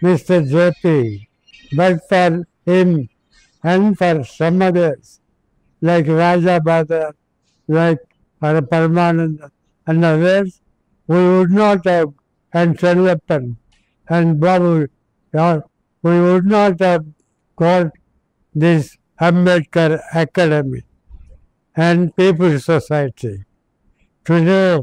Mr. JP, but for him and for some others, like Raja Badra, like Paramananda and others, we would not have, and Chennappan and Babu, we would not have got this Ambedkar Academy and People's Society. Today,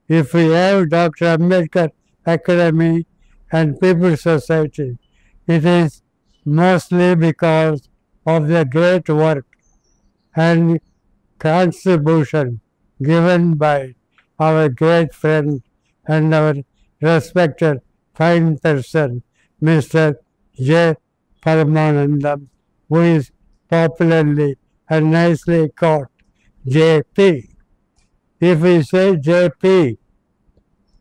if we have Dr. Ambedkar Academy and People's Society, it is mostly because of the great work and contribution given by our great friend and our respected fine person, Mr. J. Paramanandam, who is popularly and nicely called JP. If we say JP,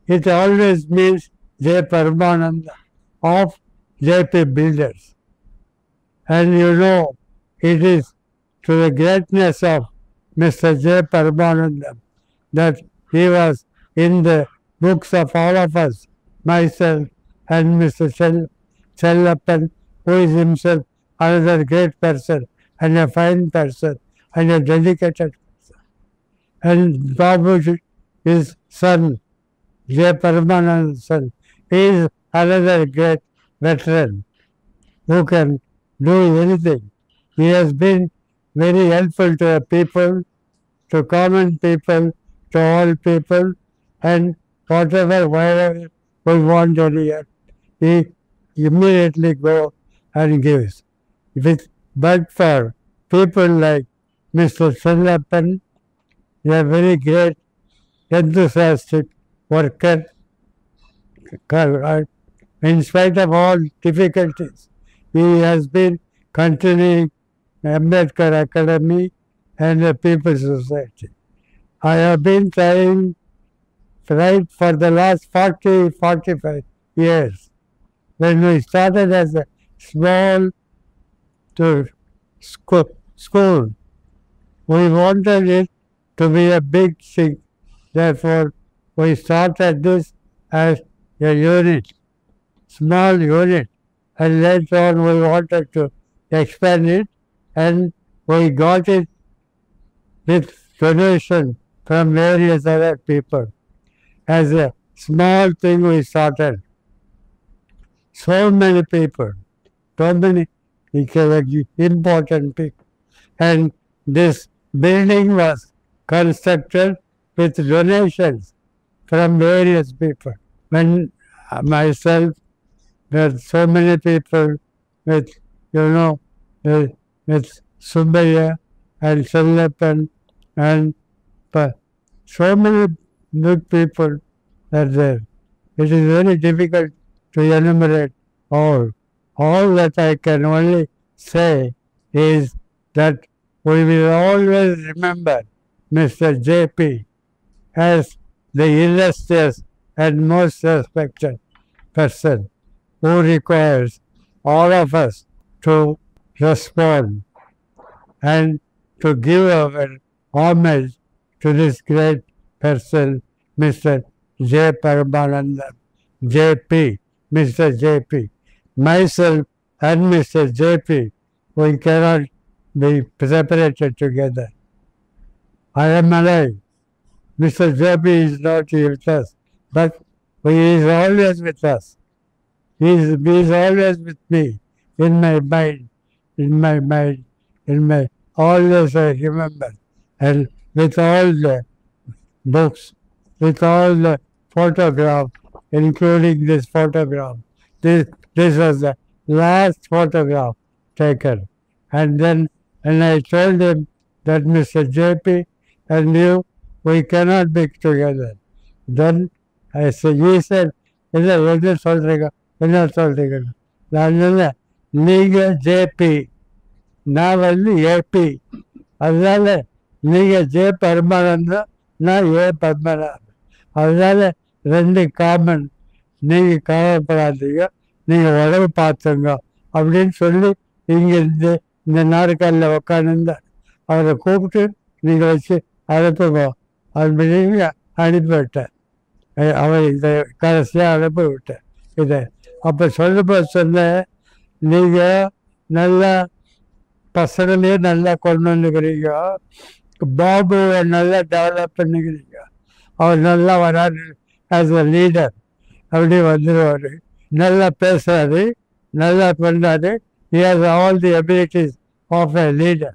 it always means J. Paramanandam of JP Builders. And you know, it is to the greatness of Mr. J. Paramanandam that he was in the books of all of us, myself and Mr. Chellappan, who is himself another great person and a fine person and a dedicated person. And Babu, his son, J. Paramanandam's son, is another great veteran who can do anything. He has been very helpful to the people, to common people, to all people, and wherever we want to hear, he immediately go and gives. But for people like Mr. Chellappan, a very great, enthusiastic worker, in spite of all difficulties, he has been continuing Ambedkar Academy and the People's Society. I have been trying right for the last 45 years. When we started as a small school, we wanted it to be a big thing. Therefore, we started this as a unit, small unit, and later on we wanted to expand it, and we got it with donation from various other people. As a small thing we started. So many people, so many important people. And this building was constructed with donations from various people. When myself, there are so many people with, with Subbaiah and Chellappan and so many good people are there. It is very difficult to enumerate all. All that I can only say is that we will always remember Mr. JP as the illustrious and most respected person who requires all of us to respond and to give our homage to this great person, Mr. J. Paramanandam, JP, Mr. JP. Myself and Mr. JP, we cannot be separated together. I am alive. Mr. JP is not with us, but he is always with us. He's always with me, in my mind, in my, always I remember. And with all the books, with all the photographs, including this photograph. This was the last photograph taken. And then, and I told him that Mr. JP and you, we cannot be together. Then I said, he said, என்ன சொல்றீங்க என்ன சொல்றீங்க நான் நீங்க JP நான் AB அதனால நீங்க J பரமானந்தம் நான் ஏ பரமானந்தம் அதனால ரெண்டு காமன் நீங்கள் கவலைப்படாதீங்க நீங்கள் உடம்பு பார்த்துங்க அப்படின்னு சொல்லி இங்கிருந்து இந்த நாற்காலில் உட்காந்துருந்தார் அவரை கூப்பிட்டு நீங்கள் வச்சு அனுப்புங்க அப்படின்னு அனுப்பிவிட்டேன் அவர் இதை கடைசியாக அனுப்பி விட்டேன் இதை அப்போ சொன்னேன் நீங்கள் நல்லா பசங்களையே நல்லா கொண்டு வந்துக்கிறீங்க பாபுவை நல்லா டெவலப் பண்ணிக்கிறீங்க அவர் நல்லா வராரு ஆஸ் அ லீடர் அப்படி வந்துடுவார் நல்லா பேசுறாரு நல்லா பண்ணாரு he has all the abilities of a leader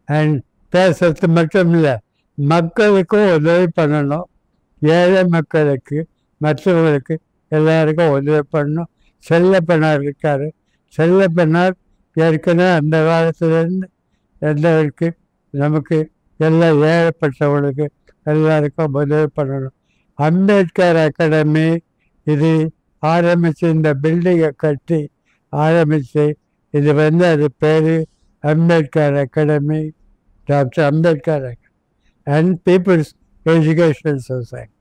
and பேசுறது மட்டும் இல்லை மக்களுக்கும் உதவி பண்ணணும் ஏழை மக்களுக்கு மற்றவர்களுக்கு எல்லாருக்கும் உதவி பண்ணணும் செல்லப்பெண்ணார் இருக்கார் செல்லப்பெண்ணார் ஏற்கனவே அந்த காலத்துலேருந்து எந்தவருக்கு நமக்கு எல்லா ஏழைப்பட்டவர்களுக்கு எல்லாருக்கும் உதவி பண்ணணும் அம்பேத்கர் அகாடமி இது ஆரம்பித்து இந்த பில்டிங்கை கட்டி ஆரம்பித்து இது அது பேர் Ambedkar academy doctor Ambedkar and peoples education society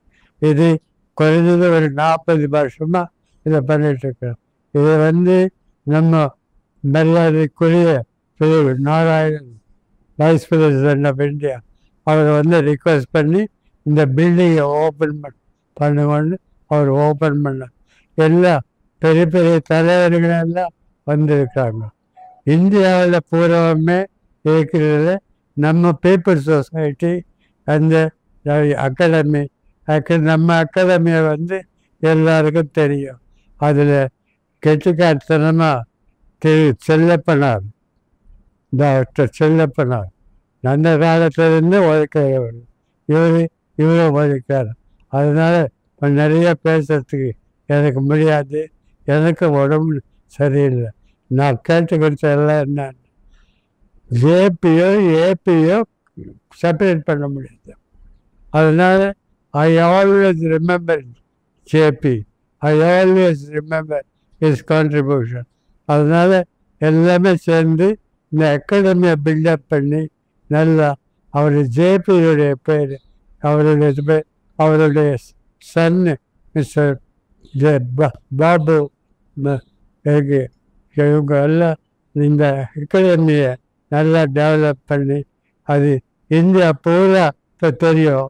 இது குறைஞ்சது ஒரு 40 வருஷமாக இதை பண்ணிகிட்ருக்கிறோம் இதை நம்ம மரியாதைக்குரிய திரு Narayanan vice president of India அவர் ரிக்வெஸ்ட் பண்ணி இந்த பில்டிங்கை ஓப்பன் பண்ணுவோன்னு அவர் ஓப்பன் பண்ணார் எல்லாம் பெரிய பெரிய தலைவர்களெல்லாம் வந்திருக்காங்க இந்தியாவில் பூராவுமே இருக்கிறது நம்ம பீப்புள் சொசைட்டி அந்த அகாடமி நம்ம அகாடமியை எல்லாருக்கும் தெரியும் அதில் கெட்டிக்காரத்தனமாக திரு செல்லப்பனார் டாக்டர் செல்லப்பனார் அந்த காலத்திலேருந்து உழைக்கிறவர் இவரும் உழைக்கிறார் அதனால் நிறைய பேசுறதுக்கு எனக்கு முடியாது எனக்கு உடம்பு சரியில்லை நான் கேட்டுக்கிட்ட எல்லாம் என்னன்னு ஜேபியோ ஏபியோ செப்பரேட் பண்ண முடியாது அதனால் I always remember JP I always remember his contribution அதனால் எல்லாமே சேர்ந்து இந்த அகாடமியை பில்டப் பண்ணி நல்லா அவர் ஜேபியுடைய பேர் அவருடைய சன்னு மிஸ்டர் பாபு இவங்க எல்லாம் இந்த அகாடமியை நல்லா டெவலப் பண்ணி அது இந்தியா பூரா இப்போ தெரியும்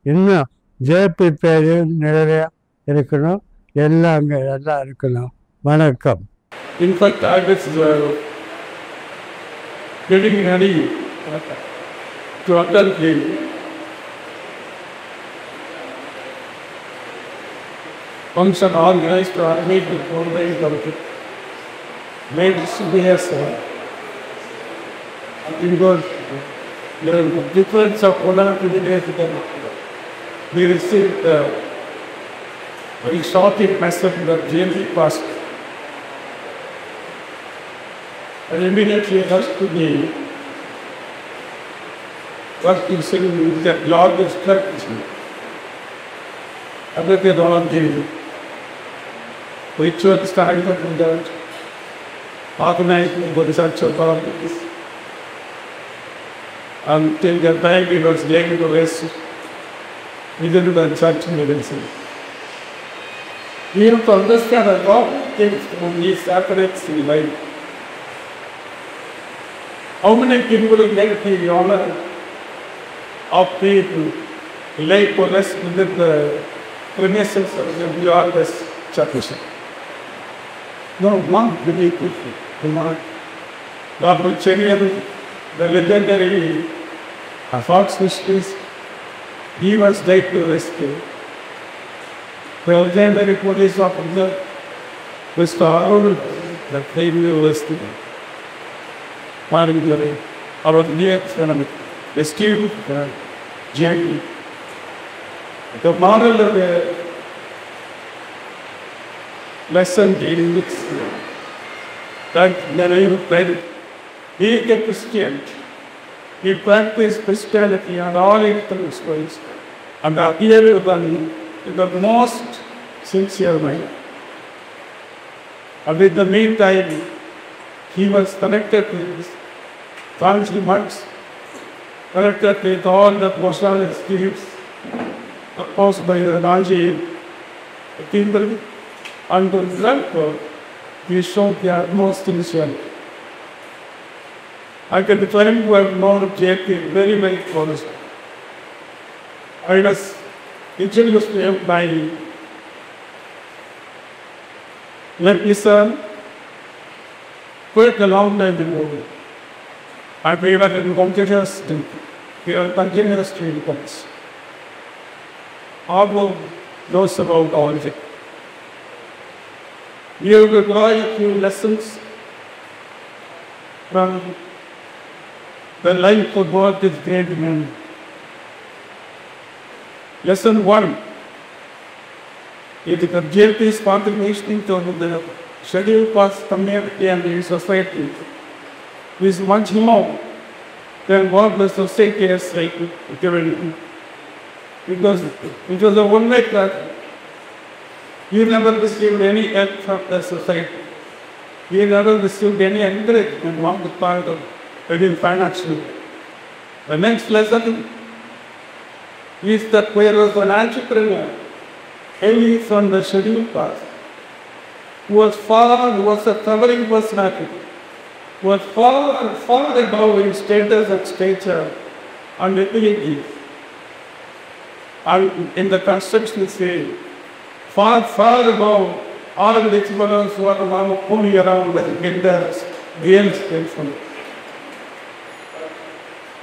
இன்னும் ஜேபி பேரும் நிறையா இருக்கணும் எல்லாம் அங்கே எல்லாம் இருக்கணும் வணக்கம் In fact, I was getting ready to attend the function organized to meet the organized committee. Made CBS because there is a difference of productivity. We received very shocking message that GMC passed. And immediately has to be working with the log strategy. Everything on the ritual started with that organizing the research of all this. Until the time we was getting to rest, we didn't do such medicine. We have to understand a lot of things from these separates in life. How many people get the honor of people lay possess within the premises of the Beyondless Church? No, one many people. Dr. Cherian, the legendary Fox Mysteries, he was laid to rescue. The legendary police officer, Mr. Arul, the failure listed. Marigari, our dear economic, the skill, Jackie. The moral of the lesson in which that the credit, he is a Christian. He practiced Christianity on all its ways and appeared in the most sincere way. And in the meantime, he was connected with his family monks, connected with all the personal schemes opposed by the Nazi people, and to that he showed the utmost sincerity. I can claim to have known JP very, very closely. I was introduced to him by Lisa quite a long time ago. I believe that in continuous reports. Although knows about all of it. You will learn a few lessons from the life of God this great man. Lesson 1. It is JP's contribution to the scheduled caste community and the society is much more than what the society has given. Because it was the one way that he never received any help from the society. He never received any encouragement on the part of financially. The next lesson is that there was an entrepreneur, heavy from the scheduled caste, who was a traveling personality, who was far above in status and stature and abilities, and in the construction field, far above all the experts who are moving around with builders, real estate from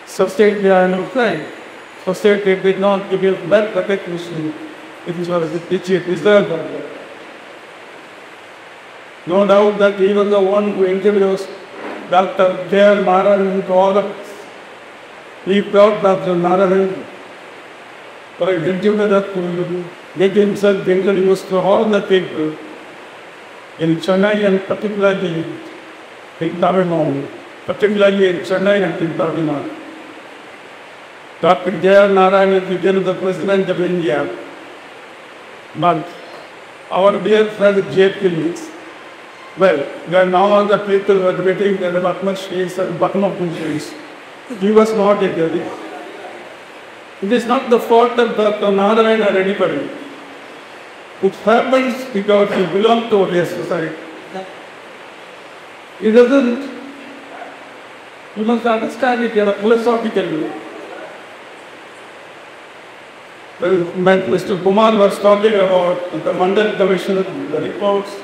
society and Ukraine. Society did not give you that recognition. It was deserved. No doubt that he was the one who introduced Dr. J.R. Narayan to all of us. He brought Dr. Narayan for a together to get himself introduced to all the people in Chennai and particularly in Tamil Nadu, particularly in Chennai and in Tamil Nadu. Dr. J.R. Narayan became the President of India. But our dear friend J.P. well, when all the people were waiting in the Batman streets and Batman streets, he was not there. It is not the fault of Dr. Narayan or anybody. It happens because he belongs to a society. It doesn't, you must understand it philosophically. When Mr. Kumar was talking about the Mandal Commission, the reports,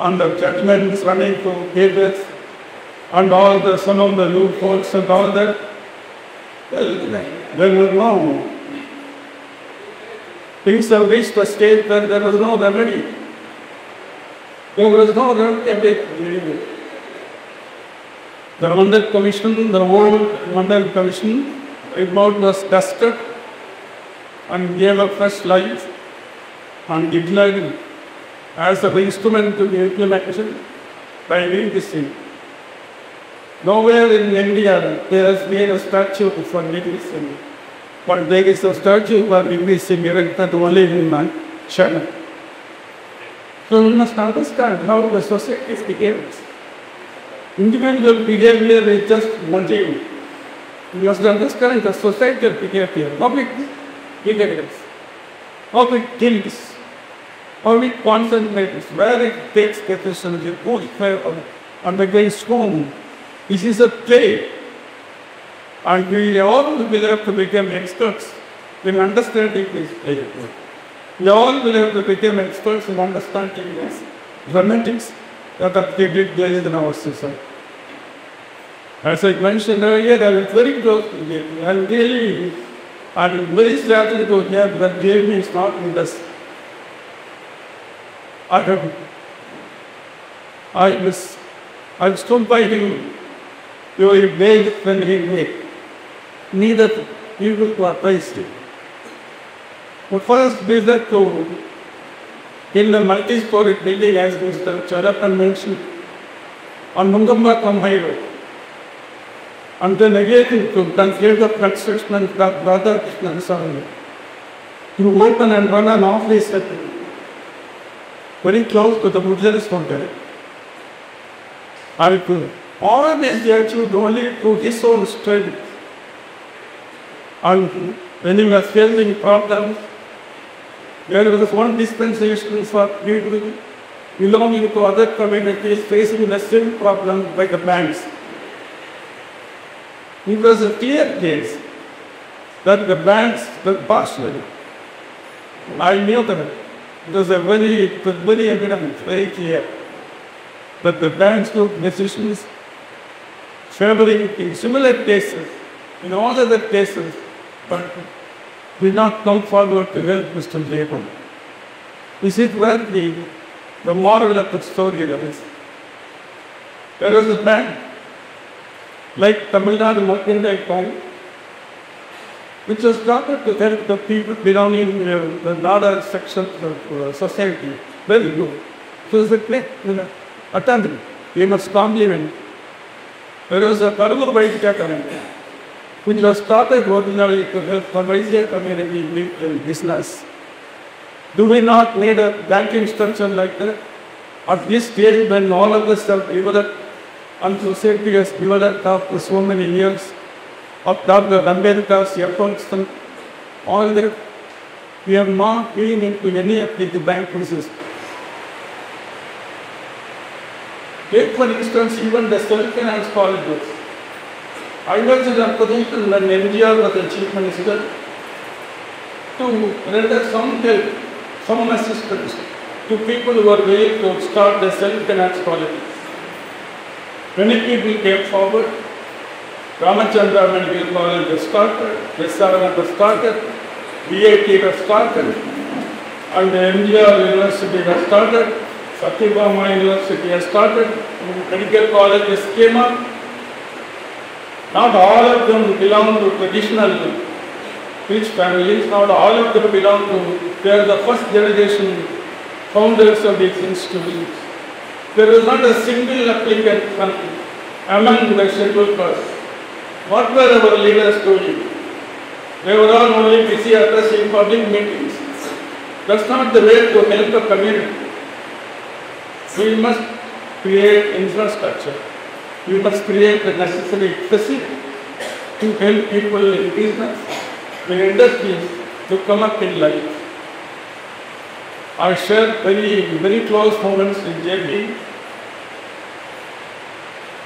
and the judgments running to cases, and all the some of the loopholes and all that, there was no. Things have reached the stage where there was no remedy. There was no remedy. The Mandal Commission, the old Mandal Commission report was dusted and gave a fresh life and declared as an instrument to the implementation by medicine. Nowhere in India there has been a statue for medicine, but there is a statue for medicine erected only in China. So we must understand how the society behaves. Individual behavior is just one thing. We must understand the societal behavior, public behaviors, how it thinks, how it concentrates, where it takes decisions, it goes and against whom. This is a play. And we all will have to become experts in understanding this play. We all will have to become experts in understanding this dramatics that are taking place in our society. As I mentioned earlier, I was very close to JP. I'm very saddened to hear that JP is not with us. I was told by him, you are made when he made. Neither evil to advise you. But first visit to in the multi-story building as Mr. Charapan mentioned on Mungambakkam Highway. And then again to conclude the construction and brother Krishnan to open and run an office very close to the Muslims Hotel. I could all this he achieved only through his own strength. And when he was facing problems, there was one dispensation for people belonging to other communities facing the same problem by the banks. It was a clear case that the banks were partial. I knew that it was very evident, very clear that the banks took decisions favoring in similar cases, in all other cases, but did not come forward to help Mr. Jacob. This is where the moral of the story is. There was a bank, like Tamil Nadu Mercantile Bank, which was started to help the people belonging to the other sections of society. Very good. It was a great attempt. We must compliment. There was a Karur Vaidya, which was started originally to help the Vaidya community live in business. Do we not need a banking structure like that? At this stage, when all of us have developed and society has developed after so many years, of Dr. Ambedkar's efforts and all that, we have not been into any of the banking system. Take for instance, even the self-finance colleges. I was in a position when MGR was the chief minister to render some help, some assistance to people who are willing to start the self-finance colleges. Many people came forward. Ramachandra Medical College was started, SRM was started, BIT was started, and the MGR University was started, Satyabama University has started, medical colleges came up. Not all of them belong to traditional rich families, not all of them belong to, they are the first generation founders of these institutions. There is not a single applicant among the scheduled castes. What were our leaders doing? They were all only busy addressing public meetings. That's not the way to help a community. We must create infrastructure. We must create the necessary facility to help people in business, in industries to come up in life. I shared very close moments with JP.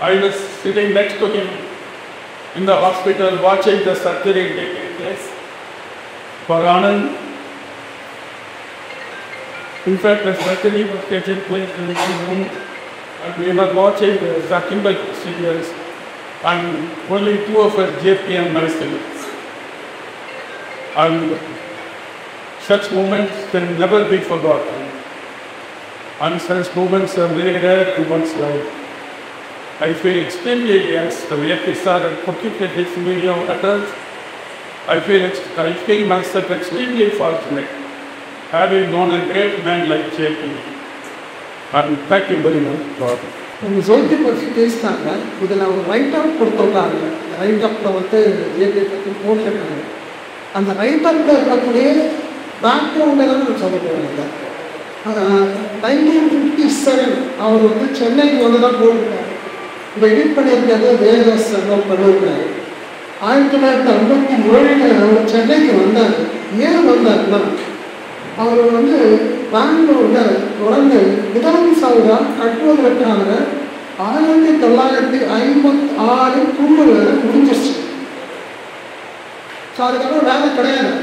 I was sitting next to him in the hospital watching the surgery taking place for Anand. In fact, the surgery was taking place in his room and we were watching the Zakimba procedures and only two of us, JP and myself. And such moments can never be forgotten. And such moments are very rare in one's life. I feel extremely yes, the way started putting this video at us. I feel myself extremely fortunate having known a great man like JP. And thank you very much, God. உங்கள் ஜோதி பற்றி பேசினாங்க, இதில் ஒரு right out கொடுத்துருக்காங்க. Right அப்பில் வந்து JP பற்றி போட்டிருக்காங்க. அந்த ரைட் அப்பில் இருக்கக்கூடிய பேக்ரவுண்டில் தான் சொல்ல போகிறாங்க. 1957 அவர் வந்து சென்னைக்கு வந்து தான் போயிருக்காரு. இப்போ எடிட் பண்ணியிருக்கிறது வேதஸ் பண்ணியிருக்காரு. 1957 அவர் சென்னைக்கு வந்தார். ஏன் வந்தார்னா, அவர் வந்து பெங்களூரில் தொடர்ந்து முதலாம் சௌதா கட்டுவதற்காக 1956 கும்பல் முடிஞ்சிருச்சு. ஸோ அதுக்கப்புறம் வேலை கிடையாது.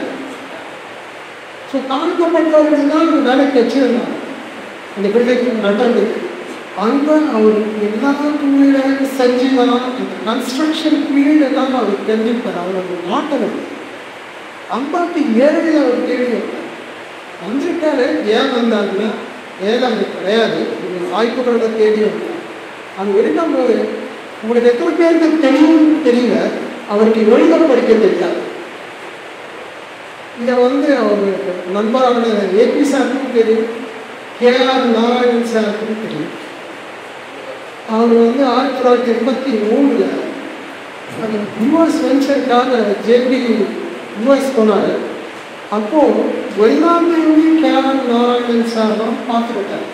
ஸோ தாழ்த்தப்பட்டவர்கள் தான் வேலைக்கு வச்சிருந்தாங்க. இந்த பில்டிங் நடந்தது. அங்கே அவர் எல்லா தொழிலும் செஞ்சுதான் அந்த கன்ஸ்ட்ரக்ஷன் ஃபீல்டு எல்லாம் அவர் தெரிஞ்சுப்பார். அவரோட நாட்டம் 57 அவர் கேள்வி வந்துட்டாரு. ஏன் வந்தாருன்னா, ஏழாம் கிடையாது, வாய்ப்புகளை தேடி வந்தார். அது எழுதும்போது உங்களுக்கு எத்தனை பேருக்கு தெரியும்னு தெரியல, அவருக்கு எழுத படிக்க தெரியாது. இதை அவர் நண்பரான ஏபி சாருக்கும் தெரியும், கேஆர் நாராயணன் சாருக்கும் தெரியும். அவர் 1983 அந்த யூஎஸ் வெஞ்சருக்காக ஜேபி யூஎஸ் போனார். அப்போது வெளிநாட்டிலேருந்து கேஆர் நாராயணன் சார் தான் பார்த்துக்கிட்டார்.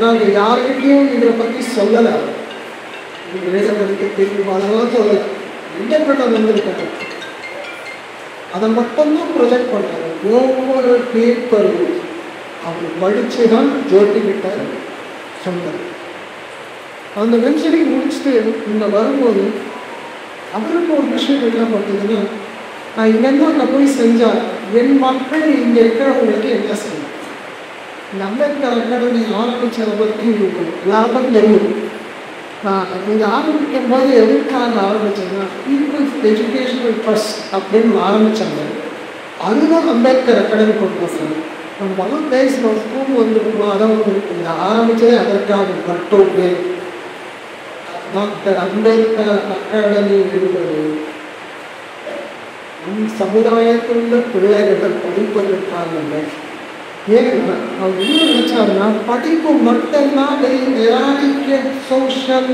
நாங்கள் யாருக்கிட்டையும் இதை பற்றி சொல்லலை, எழுதுறதுக்கு தெரியும் அதெல்லாம் சொல்லலை. இன்டர்பிரட்டர் வந்திருக்காங்க, அதை மட்டும்தான் ப்ரொஜெக்ட் பண்ணாங்க. ஒவ்வொரு பேப்பரும் அவர் படித்து தான் ஜோதிக்கிட்ட சொன்னார். அந்த வெஞ்சரி முடிச்சுட்டு இங்கே வரும்போது அவருக்கு ஒரு விஷயம் என்ன பார்த்தீங்கன்னா, நான் இங்கேருந்து அங்கே போய் செஞ்சால் என் மக்கள் இங்கே இருக்கிறவங்களுக்கு என்ன செய்யணும். இந்த அம்பேத்கர் அகாடமி ஆரம்பித்ததை பற்றி லாபம் தெரியும். நான் இங்கே ஆரம்பிக்கும் போது எதுக்காக ஆரம்பித்தேன்னா, பீப்புள்ஸ் எஜுகேஷனல் ட்ரஸ்ட் அப்படின்னு ஆரம்பித்தாங்க. அதுதான் அம்பேத்கர் அகாடமி கொண்டு வந்தாங்க. நம்ம முதல் பேசின ஸ்கூல் வந்துருக்கோம், அதாவது இங்கே ஆரம்பித்ததே அதற்காக கட்டோக்கு டாக்டர் அம்பேத்கர் அகாடமி என்பது சமுதாயத்தில் உள்ள பிள்ளைகள் படிப்பதற்காக. ஏன்னா அவர் என்ன நினைச்சாருன்னா, படிப்பு மட்டும்தான் சோஷியல்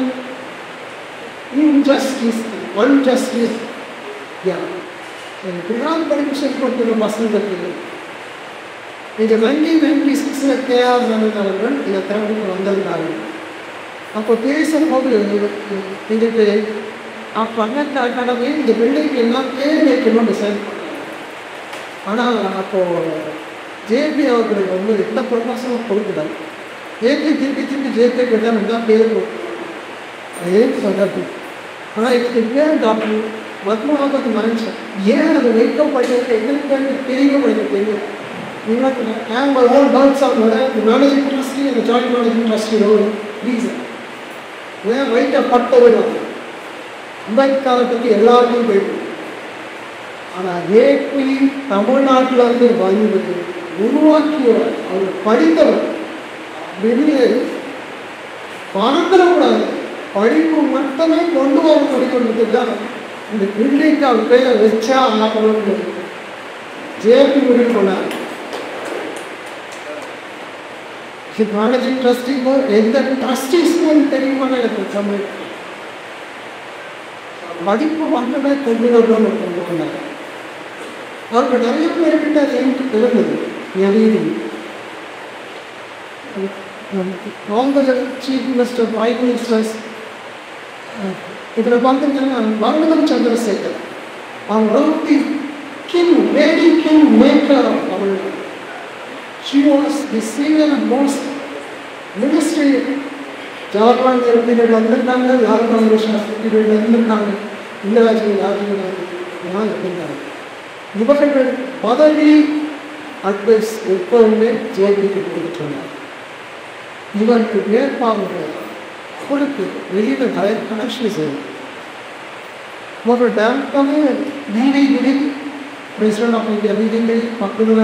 இன்ஜஸ்டிஸ் அன்ஜஸ்டிஸ். இப்படிதான் படிப்பு செயல்படுத்துகிற பசங்களுக்கு இது 1996 கேஆர் அவர்கள் இதை திறமைக்கு வந்திருந்தார்கள். அப்போ பேசும்போது இதுக்கு அம்பேத்கர் அகாடமி இந்த பிள்ளைக்கு எல்லாம் பேர் வைக்கணும்னு செயல்படுறாங்க. ஆனால் அப்போது ஜேபி அவர்களுக்கு எந்த ப்ரொஃபஸரும் கொடுக்குறாங்க. திருப்பி ஜேபி கிட்ட தான் பேர் கொடுக்குறாங்க சொன்னது. ஆனால் இதுக்கு பேர் டாக்டர் பத்மநாபன் மறைச்சேன். ஏன் அதை வைக்கப்பட்டது எங்களுக்கு தெரியும். I'm my own doubts on whether the managing trustee and the joint managing trustee role reason. ஏன் வைக்கப்பட்டவர் அம்பேத்கரை பற்றி எல்லாருக்கும் போயிடும். ஆனால் ஏபி தமிழ்நாட்டில் இருந்து வந்து உருவாக்கியவர், அவர் படித்தவர். வெளியே பறந்துடக்கூடாது, படிப்பு மட்டுமே கொண்டு வர படிக்கிறது தான் இந்த பில்டிங்க்கு அவர் பேரை வச்சா ஆகணும்னு ஜேபி முடிவு பண்ணார். மேனேஜிங் ட்ரஸ்டிங்கோ எந்த ட்ரஸ்டீஸ்க்கும் தெரியுமான எனக்கு தமிழ் படிப்பு மட்டுமே கொண்டு வரணும்னு கொண்டு வந்தார். அவருக்கு நிறைய பேர்கிட்ட அது எனக்கு இருந்தது. சீஃப் மினிஸ்டர், பிரைம் மினிஸ்டர்ஸ் இதில் பார்த்தீங்கன்னா மங்களம் சந்திரசேகர் அவங்க king lady king maker of Tamil Nadu. She was the senior and most ministry. Jawaharlal Nehru period வந்திருக்காங்க, லால் பகதூர் சாஸ்திரி பீரியட் வந்திருக்காங்க, இந்திராஜி ராஜீவ் இருந்தாங்க. இவர்கள் பதவி அட்வைஸ் எப்போதுமே ஜேபிக்கு கொடுத்துருந்தார். இவருக்கு வேட்பாளர்கள் கொடுத்து வெளியில் கனெக்ஷன் செய்யும். ஒரு டேரக்டாகவே நீதிபதி பிரசிடென்ட் ஆஃப் இந்தியா நீதிபதி மக்கள்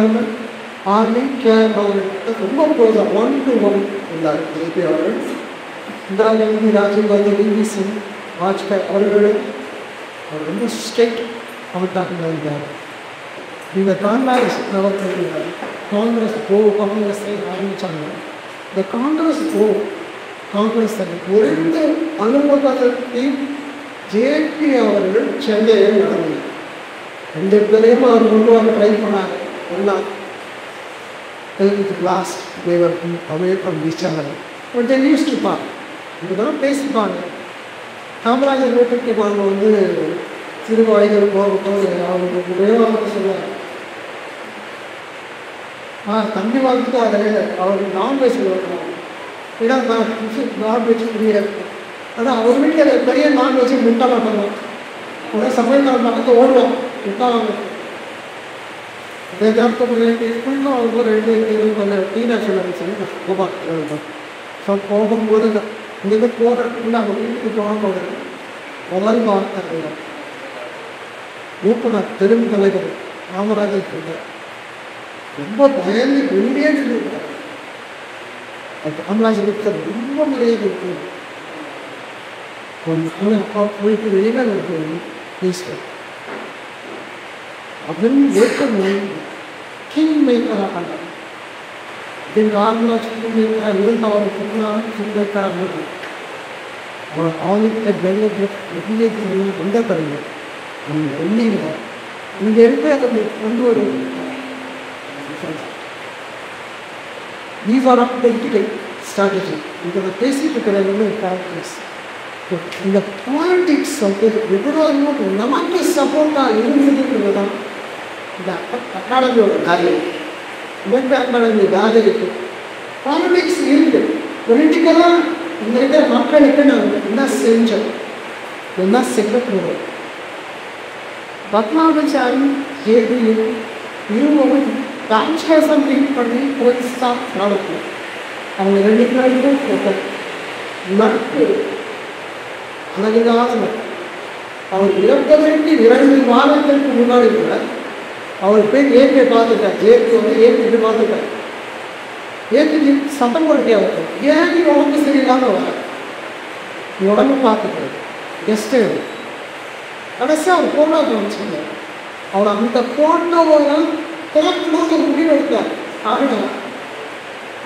ஆர்மி கேர் அவர்கிட்ட ரொம்ப க்ளோஸாக 1-to-1 இருந்தார் ஜேபி அவர்கள். இந்திரா காந்தி, ராஜீவ் காந்தி, விவி சிங், வாஜ்பாய் அவர்கள் அவர் ரொம்ப ஸ்ட்ரிக்ட் அவர்தான் இருந்தார். இந்த காங்கிரஸ் அவர்கள் காங்கிரஸ் காங்கிரஸை ஆரம்பித்தாங்க. இந்த காங்கிரஸ் காங்கிரஸ் ஒருந்த அனுபவத்தையும் ஜேபி அவர்கள் சென்னையில் நடந்தது. 2 பேரையும் அவர் கொண்டு வர ட்ரை பண்ணாங்க. எல்லாம் last they were away from each other, but they used to talk. இதுதான் பேசிப்பாங்க. காமராஜர் வீட்டுக்கு அவங்க சிறு வயதில் போகும்போது அவங்களுக்கு உபயோகம் சொல்லுவாங்க. தம்பி வாழ்த்துக்கு அதை அவருக்கு நான்வெஜ் கொடுக்கணும். ஏன்னா நான்வெஜ் முடியாது. ஆனால் அவர் வீட்டில் அதை பெரிய நான்வெஜ் முட்டை மாட்டோம். உடனே சமையல் பக்கத்து ஓடுவோம் முட்டை போகும்போது இங்கே போகிறதுக்குள்ள அவங்க வீட்டுக்கு போகும்போது முதல் வார்த்தை ஊக்குனர் தெலுங்கு தலைவர் காமராஜர் ரொம்ப பயந்து வெளியே காமராஜர் இருக்கிறது ரொம்ப நிறைய இருக்கு. போயிட்டு வெளியில் இருக்கு ஈஸ்வர் அப்படின்னு ஏற்கனவே கிங் மேக்கராக பண்ணார். காமராஜர் இருந்தால் சுந்தரக்காரர் ஒரு ஆளுக்கு வெளியே கொண்ட பிறகு வெளியில் இங்கே இருக்க அதை கொண்டு ஒரு These are not political strategy. இதில் பேசிட்டு இருக்கிறது கேரக்டர்ஸ். இந்த பாலிட்டிக்ஸ் வந்து எதிராக நமக்கு சப்போர்ட்டாக இருந்ததுங்கிறது தான் இந்த அகாடமியோட காரியம். அகாடமி காதலிக்கு பாலிட்டிக்ஸ் இருக்கு. பொலிட்டிக்கலாக இந்த இருக்கிற மக்களுக்கு நாங்கள் என்ன செஞ்சோம், என்ன செய்ய போகிறோம். பத்மாவச்சாரி கேள்வியும் இருவரும் ராட்சசம் மீட் பண்ணி போலீஸா நடக்கும். அவங்க 2 பேரும் நட்பு அழகாக அவர் இறக்க வேண்டி 2 மாதத்திற்கு முன்னாடி கூட அவர் போய் ஏற்கை பார்த்துட்டார். ஏற்கை பார்த்துட்டார். ஏற்கை சத்தம் கொடுத்தே அவர் ஏன் நீ உடம்பு சரியில்லாம வர நீ உடம்பு பார்த்துக்கிறது கெஸ்ட்டு கடைசியாக அவர் போட்டோ காமிச்சாங்க. அவர் அந்த போட்டோவெல்லாம் முடிவு எடுத்தார். ஆனால்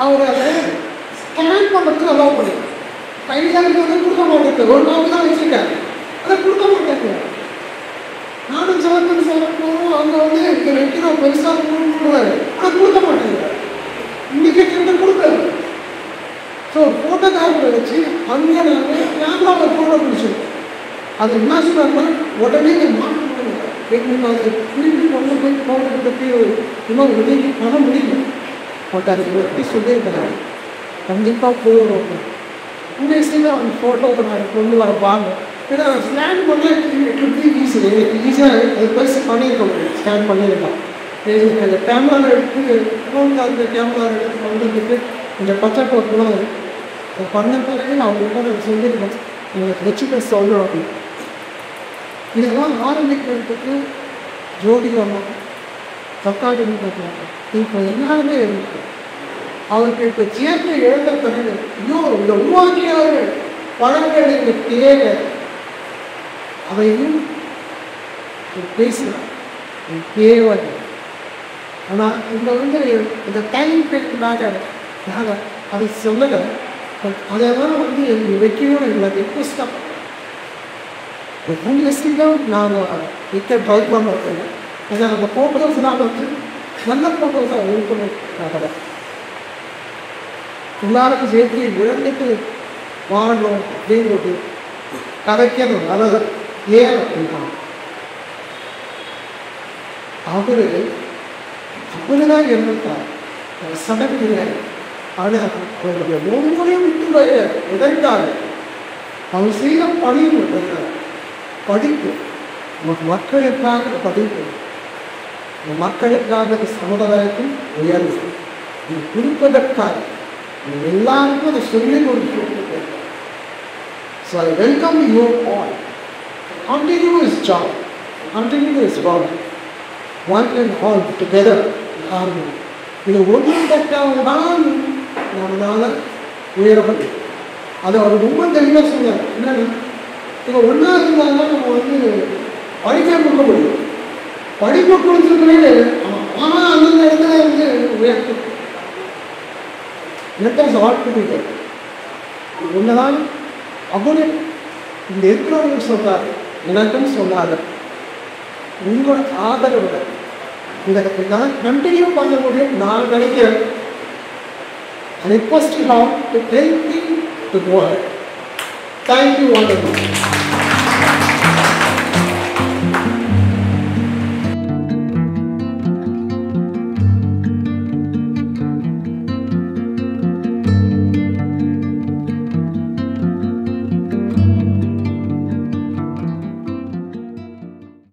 அவர் அதை ஸ்கேன் பண்ணுறதுக்கு அலோவ் பண்ணிடுறார். கையில் கொடுக்க மாட்டேங்க. ஒரு நாள் தான் வச்சுருக்காரு, அதை கொடுக்க மாட்டேங்க. நானும் சிவப்பு போகிறோம். அங்கே வந்து எனக்கு 2 கிலோ பெருசாக கொடுக்குறாரு, அதை கொடுக்க மாட்டேங்கிறார். இன்னைக்கு கொடுக்குறாரு. ஸோ ஃபோட்டோகிராஃபரை வச்சு அங்கே நாங்கள் கேமராவில் ஃபோட்டோ பிடிச்சிருக்கோம். அது என்ன சொன்னாங்கன்னா உடனே மாற்றம் அது திருப்பி கொண்டு போய் ஃபோட்டோ பற்றி இன்னும் உதவி பண்ண முடியல. பட் அதுக்கு எப்படி சொல்லியிருக்கிறாங்க, கண்டிப்பாக போகிறோம் உங்கள் அந்த ஃபோட்டோவை நான் கொண்டு வர வாங்க. ஏன்னா ஸ்கேன் பண்ணி ஈஸியாக அது பரிசு பண்ணியிருக்கோம். ஸ்கேன் பண்ணியிருக்கலாம். அந்த கேமரா எடுத்து அந்த கேமரா எடுத்து பண்ணுறதுக்கு இந்த பச்சை போட்டுலாம் பண்ண பிறகு அவங்க சொல்லியிருக்கோம். எங்களுக்கு வச்சுக்க சொல்கிறோம் அப்படின்னு. இதெல்லாம் ஆரம்பிக்கிறதுக்கு ஜோடி வரணும், தக்காளி பார்க்கலாம். இப்போ எல்லாருமே இருக்கு. அவருக்கு இப்போ சேர்ந்து எழுத பிறகு இன்னும் இந்த உருவாக்கியவர்கள் பழங்களுக்கு தேவை அதையும் பேசலாம் தேவை. ஆனால் இங்கே வந்து இந்த டைம் பேசுனாங்க நாங்கள் அதை சொல்லலை. அதெல்லாம் வந்து எங்கள் வைக்கணும் எங்களை ரிக்வஸ்டாக நாங்கள் வைக்க ட்ரைவ் இருக்கேன். ஏன்னா அந்த ஃபோட்டோஸ் நான் வந்து நல்ல ஃபோட்டோஸாக இருக்கணும். எல்லாருக்கும் சேர்த்து இழந்துட்டு வாழணும் அப்படின்னு கதைக்கணும். அதாவது ஏன் அப்படின்னா அவருதான் இருந்தார் சடங்கு. ஆனால் அவருடைய ஒவ்வொருவரையும் விட்டு எதற்காக அவர் செய்த பணியும் படிப்பு மக்களுக்காக படிப்பு, மக்களுக்காக சமுதாயத்தில் உயர்வு கொடுப்பதற்காக எல்லாருக்கும் அதை சொல்லிக் கொடுத்து. So I welcome you all. Continue his job, continue his work, one and all together. இது ஒன்று கட்டாக தான் நம்மளால உயரப்பட்டு அதை அவர் ரொம்ப தெளிவாக சொன்னார். என்னன்னா இப்போ ஒன்றா இருந்தால்தான் நம்ம வந்து படிக்க கொடுக்க முடியும். படிப்பு கொடுத்துருக்கவே ஆனால் அந்தந்த இடத்துல வந்து உயர்த்து வாழ்க்கை ஒன்றுதான் அவரு இந்த இருக்கிறவங்க சொல்றாரு. எனக்கும் சொன்னாரு உங்களோட ஆதரவு இந்த நான் கண்டினியூ பண்ண முடியும் நான் நினைக்கிறேன். I request you now to help me to go ahead. Thank you all.